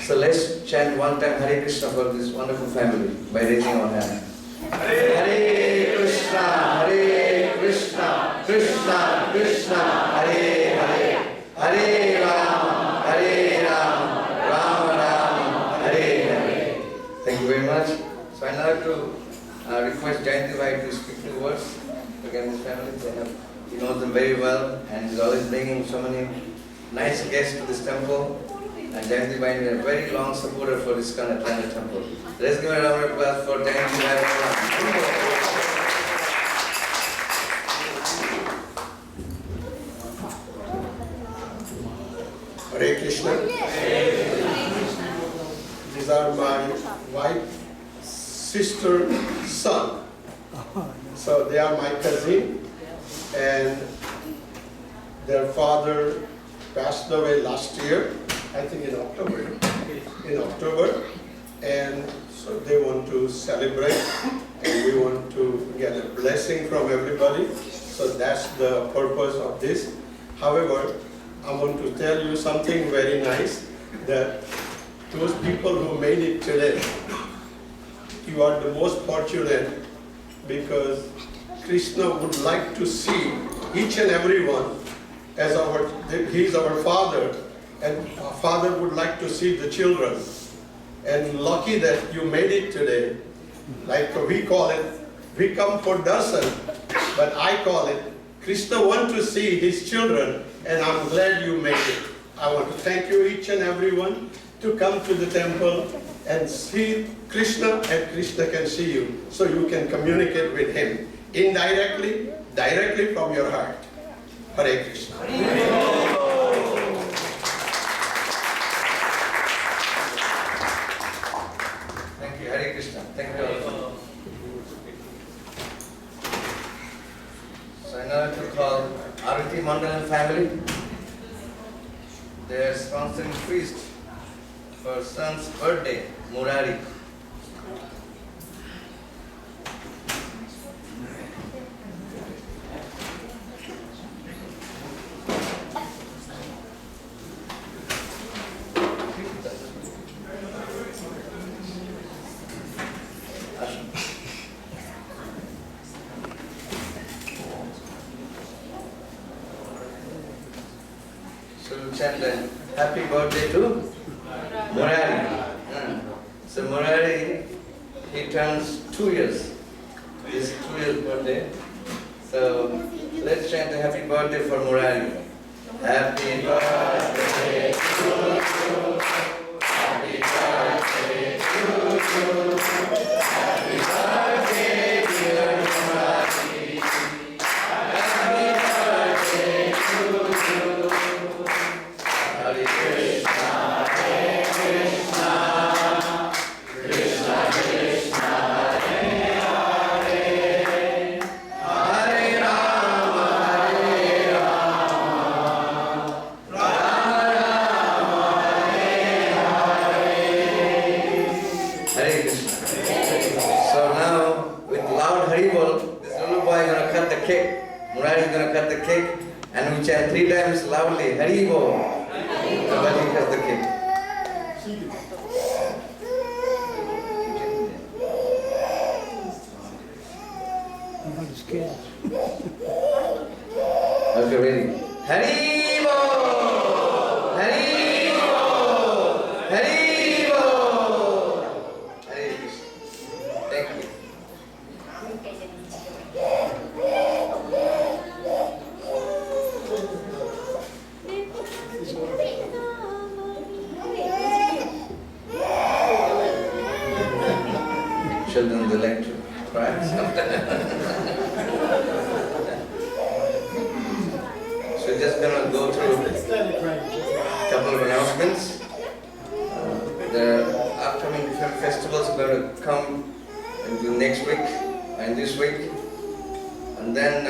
So let's chant one time Hare Krishna for this wonderful family by raising our hand. Hare Krishna, Hare Krishna, Krishna Krishna, Hare Hare, Hare Rama, Hare Rama, Rama Rama, Hare Hare. Thank you very much. So I now have to request Jayanti Bhai to speak two words against his family. He knows them very well and he's always bringing so many nice guests to this temple. And Jayanti Bhai is a very long supporter for Iskcon Atlata Temple. Let's give a round of applause for Jayanti Bhai. Hare Krishna. These are my wife, sister, son. So they are my cousin, and their father passed away last year, I think in October. And so they want to celebrate, and we want to get a blessing from everybody. So that's the purpose of this. However, I want to tell you something very nice, that those people who made it today, you are the most fortunate, because Krishna would like to see each and every one as he's our father, and our father would like to see the children. And lucky that you made it today. Like we call it, we come for darshan, but I call it, Krishna wants to see his children, and I'm glad you made it. I want to thank you each and every one to come to the temple and see Krishna, and Krishna can see you, so you can communicate with him indirectly, directly from your heart. Hare Krishna. Thank you, Hare Krishna. Thank you all. So I now have to call Arati Mandalan family. They are sponsoring feast for son's birthday, Murari. So we'll chant a happy birthday to Murari. So Murari, he turns 2 years. This 2 years birthday. So let's chant a happy birthday for Murari. Happy birthday to you. Happy birthday to you. Happy birthday, dear Murari. Happy birthday to you. Hare Krishna, Hare Krishna, Krishna Krishna, Hare Hare, Hare Rama, Hare Rama, Rama Rama, Hare Krishna. So now, with loud Haribol, this little boy is going to cut the cake. Murari is going to cut the cake, and we chant 3 times loudly, Haribol. And then he cuts the cake. Okay, ready? Haribo! Haribo! Haribo! Hare Krishna. Thank you. Children, the lecture. right? So just gonna go through Stand right. a couple of announcements. The upcoming different festivals are going to come into next week and this week. And then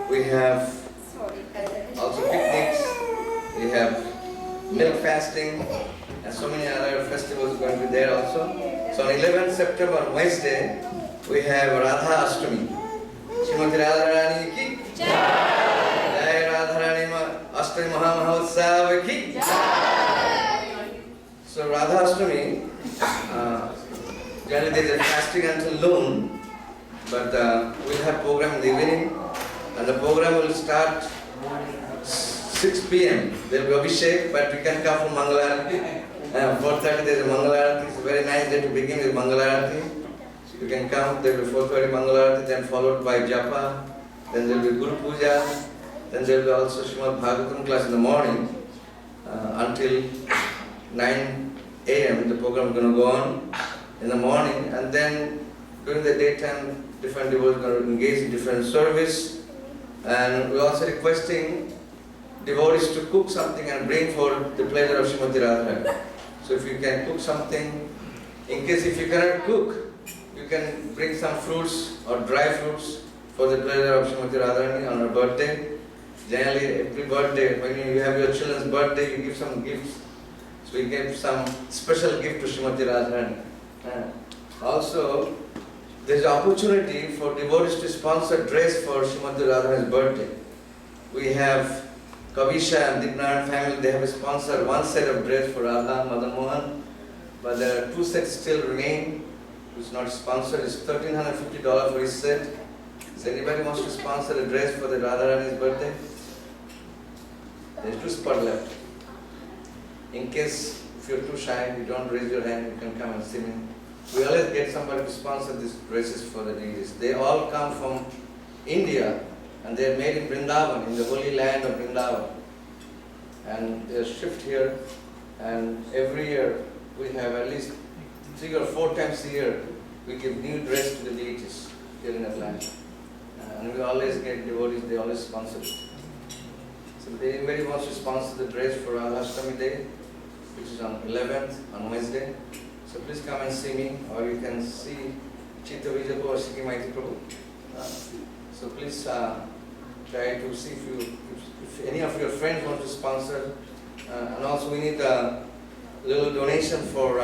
we have also picnics, we have milk fasting, and so many other festivals are going to be there also. So on 11th September, Wednesday, we have Radha Ashtami. Srimati RADHARANI ki Jai RADHARANI Ashtami Mahamahotsav ki So Radha Ashtami, generally there is a fasting until noon, but we'll have program in the evening, and the program will start 6 p.m. There will be Abhishek, but we can come from Mangalarati. 4:30 there is a Mangalarati. It's a very nice day to begin with Mangalarati. So you can come, there will be 4:30 Mangalarati, then followed by Japa, then there will be Guru Puja, then there will be also Srimad Bhagavatam class in the morning until 9 a.m. The program is going to go on in the morning, and then during the daytime, different devotees are going to engage in different service, and we're also requesting devotees to cook something and bring for the pleasure of Srimati Radharani. So if you can cook something, in case if you cannot cook, you can bring some fruits or dry fruits for the pleasure of Srimati Radharani on her birthday. Generally, every birthday, when you have your children's birthday, you give some gifts. So we gave some special gift to Srimati Radharani. Also, there is opportunity for devotees to sponsor dress for Srimati Radharani's birthday. We have Kavisha and Dipnaran family, they have sponsored one set of dress for Radha, Madan Mohan, but there are 2 sets still remain, which is not sponsored. It's $1,350 for each set. So anybody wants to sponsor a dress for the Radharani's birthday? There's 2 spots left. In case if you're too shy, you don't raise your hand, you can come and see me. We always get somebody to sponsor these dresses for the deities. They all come from India, and they are made in Vrindavan, in the holy land of Vrindavan. And they are shipped here, and every year we have at least 3 or 4 times a year we give new dress to the deities here in Atlanta. And we always get devotees, they always sponsor it. So if anybody wants to sponsor the dress for our Ashtami Day, which is on 11th, on Wednesday, so please come and see me, or you can see Chitta Vijayapu or Shikhi mahiti prabhu. So please try to see if any of your friends want to sponsor. And also we need a little donation for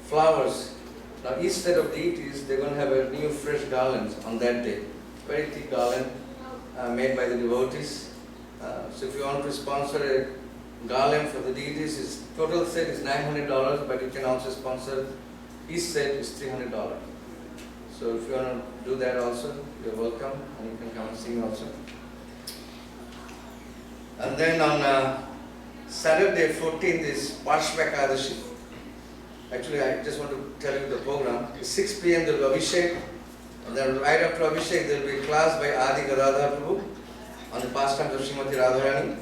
flowers. Now each set of deities, they're going to have a new fresh garland on that day. Very thick garland made by the devotees. So if you want to sponsor a garland for the deities, its total set is $900, but you can also sponsor each set is $300. So if you want to do that also, you're welcome, and you can come and see me also. And then on Saturday 14th is Parshva Ekadashi. Actually, I just want to tell you the program. At 6 p.m. there will be Abhishek, and then right after Abhishek there will be a class by Adi Gadadhar Prabhu on the pastimes of Srimati Radharani,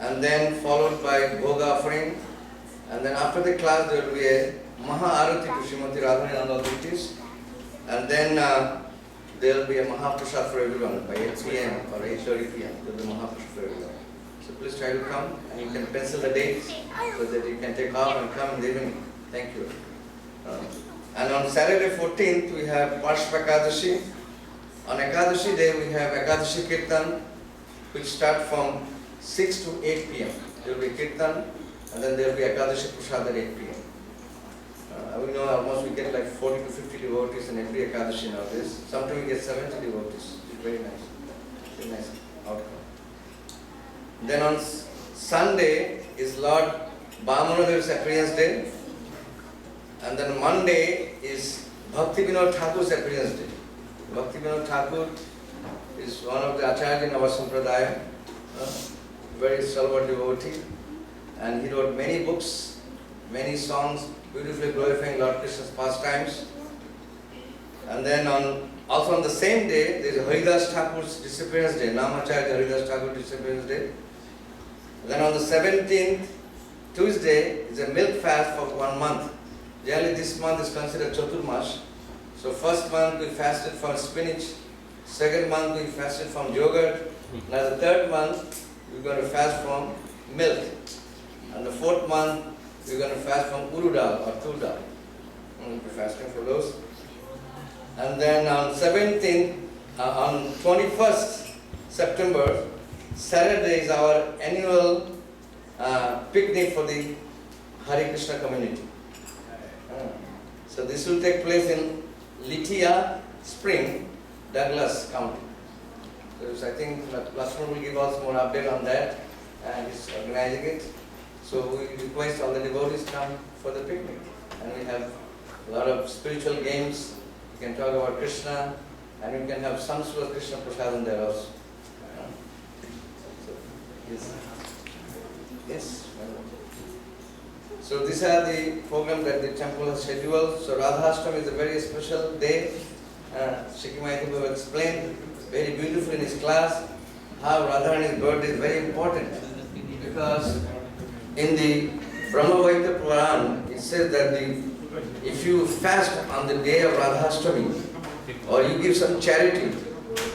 and then followed by Bhoga offering, and then after the class there will be a Maha Arati to Srimati Radharani and all deities. And then there will be a Mahaprasad for everyone by 8 p.m. or 8:30 p.m. There will be Mahaprasad for everyone. So please try to come, and you can pencil the dates so that you can take off and come in the evening. Thank you. And on Saturday 14th we have Parshva Ekadashi. On Ekadashi day we have Ekadashi Kirtan, which start from 6 to 8 p.m. There will be Kirtan, and then there will be Ekadashi Prasad at 8 p.m. We know almost we get like 40 to 50 devotees in every Ekadashi nowadays. Sometimes we get 70 devotees. It's very nice. Very nice outcome. Then on Sunday is Lord Bhamanadev's appearance day. And then Monday is Bhakti Vinod Thakur's appearance day. Bhakti Vinod Thakur is one of the Acharya in our Sampradaya, very stalwart devotee. And he wrote many books, many songs, beautifully glorifying Lord Krishna's pastimes. And then also on the same day, there is Haridas Thakur's disappearance day, Namacharya Haridas Thakur disappearance day. Then on the 17th, Tuesday, is a milk fast for 1 month. Generally this month is considered Chaturmash. So first month we fasted from spinach, second month we fasted from yogurt, now the third month we're going to fast from milk, and the fourth month we're going to fast from uru dal or tur dal. We'll be fasting for those. And then on 17th, on 21st September, Saturday is our annual picnic for the Hare Krishna community. So this will take place in Lithia Spring, Douglas County. So I think Lakshman will give us more update on that, and he's organizing it. So we request all the devotees come for the picnic, and we have a lot of spiritual games. We can talk about Krishna, and we can have some sort of Krishna prasadam there also. So, yes. Yes. So these are the programs that the temple has scheduled. So Radhashtami is a very special day. Shikhi mahiti will explain very beautifully in his class how Radharani's birthday is very important, because in the Brahmavaita Puran it says that if you fast on the day of Radhashtami, or you give some charity,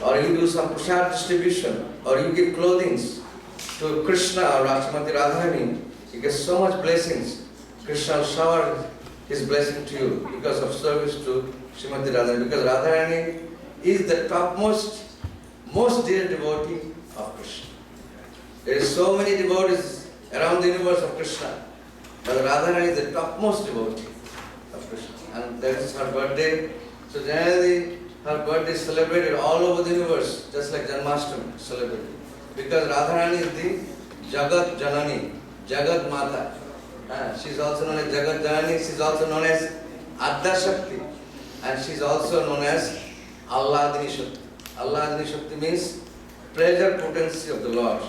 or you do some prasad distribution, or you give clothing to Krishna or Srimati RADHARANI, you get so much blessings. Krishna will shower his blessing to you because of service to Srimati RADHARANI, because Radharani is the topmost, most dear devotee of Krishna. There is so many devotees around the universe of Krishna, but Radharani is the topmost devotee of Krishna, and that is her birthday. So generally her birthday is celebrated all over the universe, just like Janmashtami is celebrated, because Radharani is the Jagat Janani, Jagat Mata. She is also known as Jagat Janani, she is also known as Adda Shakti, and she is also known as Alladini Shakti. Alladini Shakti means pleasure potency of the Lord.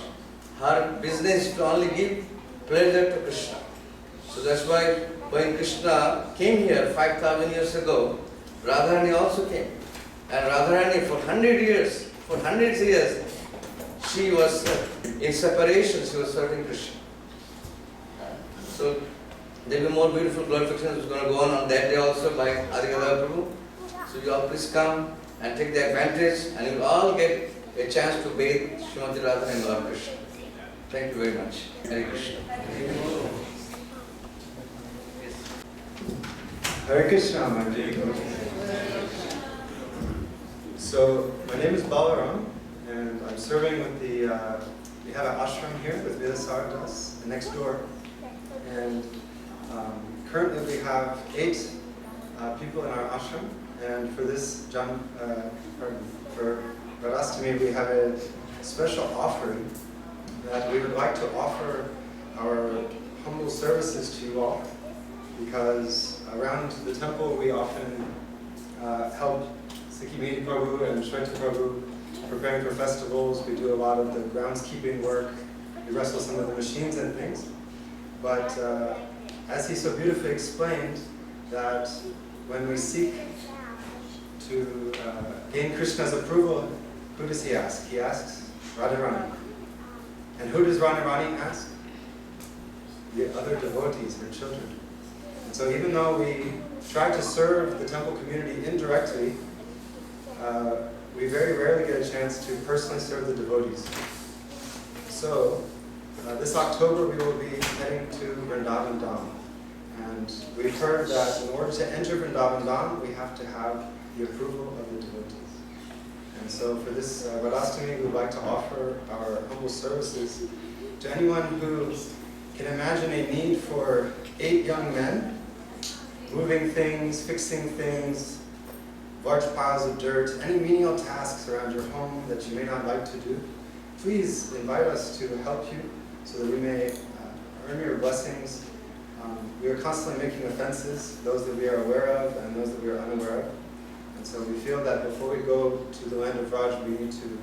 Her business is to only give pleasure to Krishna. So that's why when Krishna came here 5,000 years ago, Radharani also came. And Radharani for 100 years, for hundreds of years, she was in separation, she was serving Krishna. So there will be more beautiful glorifications which is going to go on that day also by Adhikara Prabhu. So you all please come and take the advantage, and you will all get a chance to bathe Srimati Radharani and Lord Krishna. Thank you very much. Hare Krishna. Hare Krishna, my dear devotees. So, my name is Balaram, and I'm serving with the, we have an ashram here with Vidasar Das, next door. And currently we have 8 people in our ashram, and for this, for Radhashtami, we have a special offering that we would like to offer our humble services to you all, because around the temple we often help Shikhi Prabhu and Shweta Prabhu preparing for festivals. We do a lot of the groundskeeping work. We wrestle some of the machines and things. But as he so beautifully explained, that when we seek to gain Krishna's approval, who does he ask? He asks Radharani. And who does Radharani ask? The other devotees, her children. And so even though we try to serve the temple community indirectly, we very rarely get a chance to personally serve the devotees. So this October we will be heading to Vrindavan Dham. And we've heard that in order to enter Vrindavan Dham, we have to have the approval of the devotees. And so for this Radhashtami, we would like to offer our humble services to anyone who can imagine a need for 8 young men, moving things, fixing things, large piles of dirt, any menial tasks around your home that you may not like to do. Please invite us to help you so that we may earn your blessings. We are constantly making offenses, those that we are aware of and those that we are unaware of. And so we feel that before we go to the land of Raj, we need to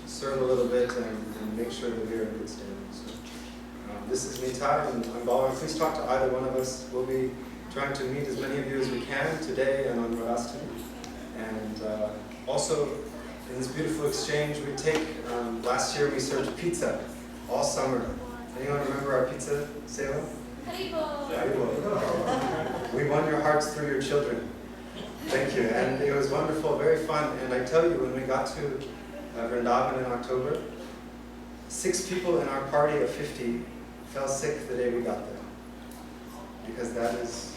serve a little bit and make sure that we are in good standing. So, this is Nitai, and I'm Balaram. Please talk to either one of us. We'll be trying to meet as many of you as we can today and on Radhashtami. And also, in this beautiful exchange we take, last year we served pizza all summer. Anyone remember our pizza sale? We won your hearts through your children. Thank you, and it was wonderful, very fun. And I tell you, when we got to Vrindavan in October, 6 people in our party of 50 fell sick the day we got there. Because that is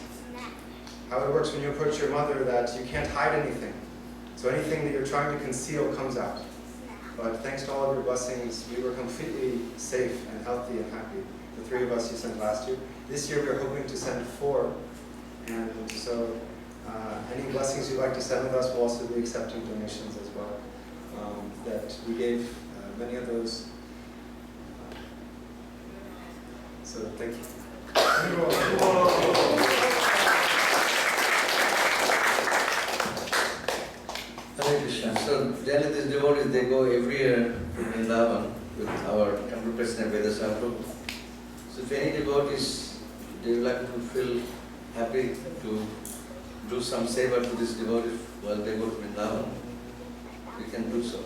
how it works when you approach your mother, that you can't hide anything. So anything that you're trying to conceal comes out. But thanks to all of your blessings, we were completely safe and healthy and happy. The 3 of us you sent last year. This year we're hoping to send 4. And so any blessings you'd like to send with us, we'll also be accepting donations as well. That we gave many of those. So thank you. Hare Krishna. So generally these devotees, they go every year to Vrindavan with our temple president Vedasara Prabhu. So if any devotees, they would like to feel happy to do some seva to these devotees while they go to Vrindavan, you can do so.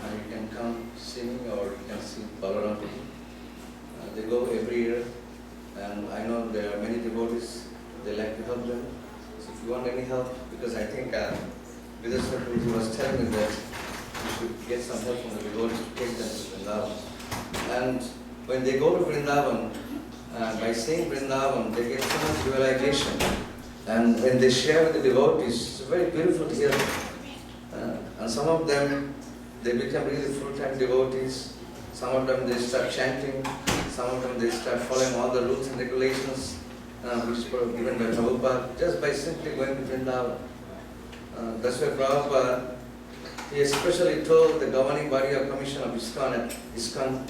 And you can come see me or you can see Balaram. They go every year, and I know there are many devotees, they like to help them. So if you want any help, because I think Vedasara Prabhu was telling me that you should get some help from the devotees to take them to Vrindavan. And when they go to Vrindavan, by saying Vrindavan, they get so much realization. And when they share with the devotees, it's very beautiful to hear. And some of them, they become really full-time devotees. Some of them, they start chanting. Some of them, they start following all the rules and regulations which were given by Prabhupada, just by simply going to Vrindavan. That's why Prabhupada, he especially told the governing body of commission of Iskcon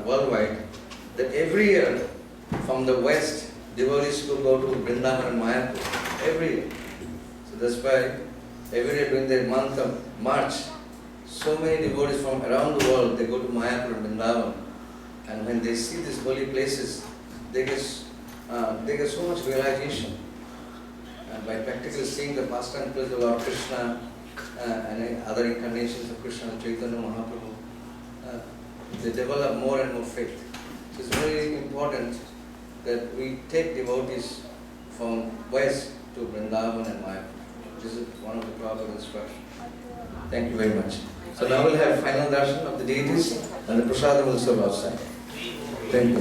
worldwide, that every year from the west, devotees will go to Vrindavan and Mayapur, every year. So that's why every year during the month of March, so many devotees from around the world, they go to Mayapur and Vrindavan. And when they see these holy places, they get so much realization. And by practically seeing the pastime place of Lord Krishna and other incarnations of Krishna, Chaitanya Mahaprabhu, they develop more and more faith. So it's very important that we take devotees from west to Vrindavan and Mayapur. This is one of the proper instructions. Thank you very much. So now we'll have final darshan of the deities and the prasadam will serve outside. Thank you.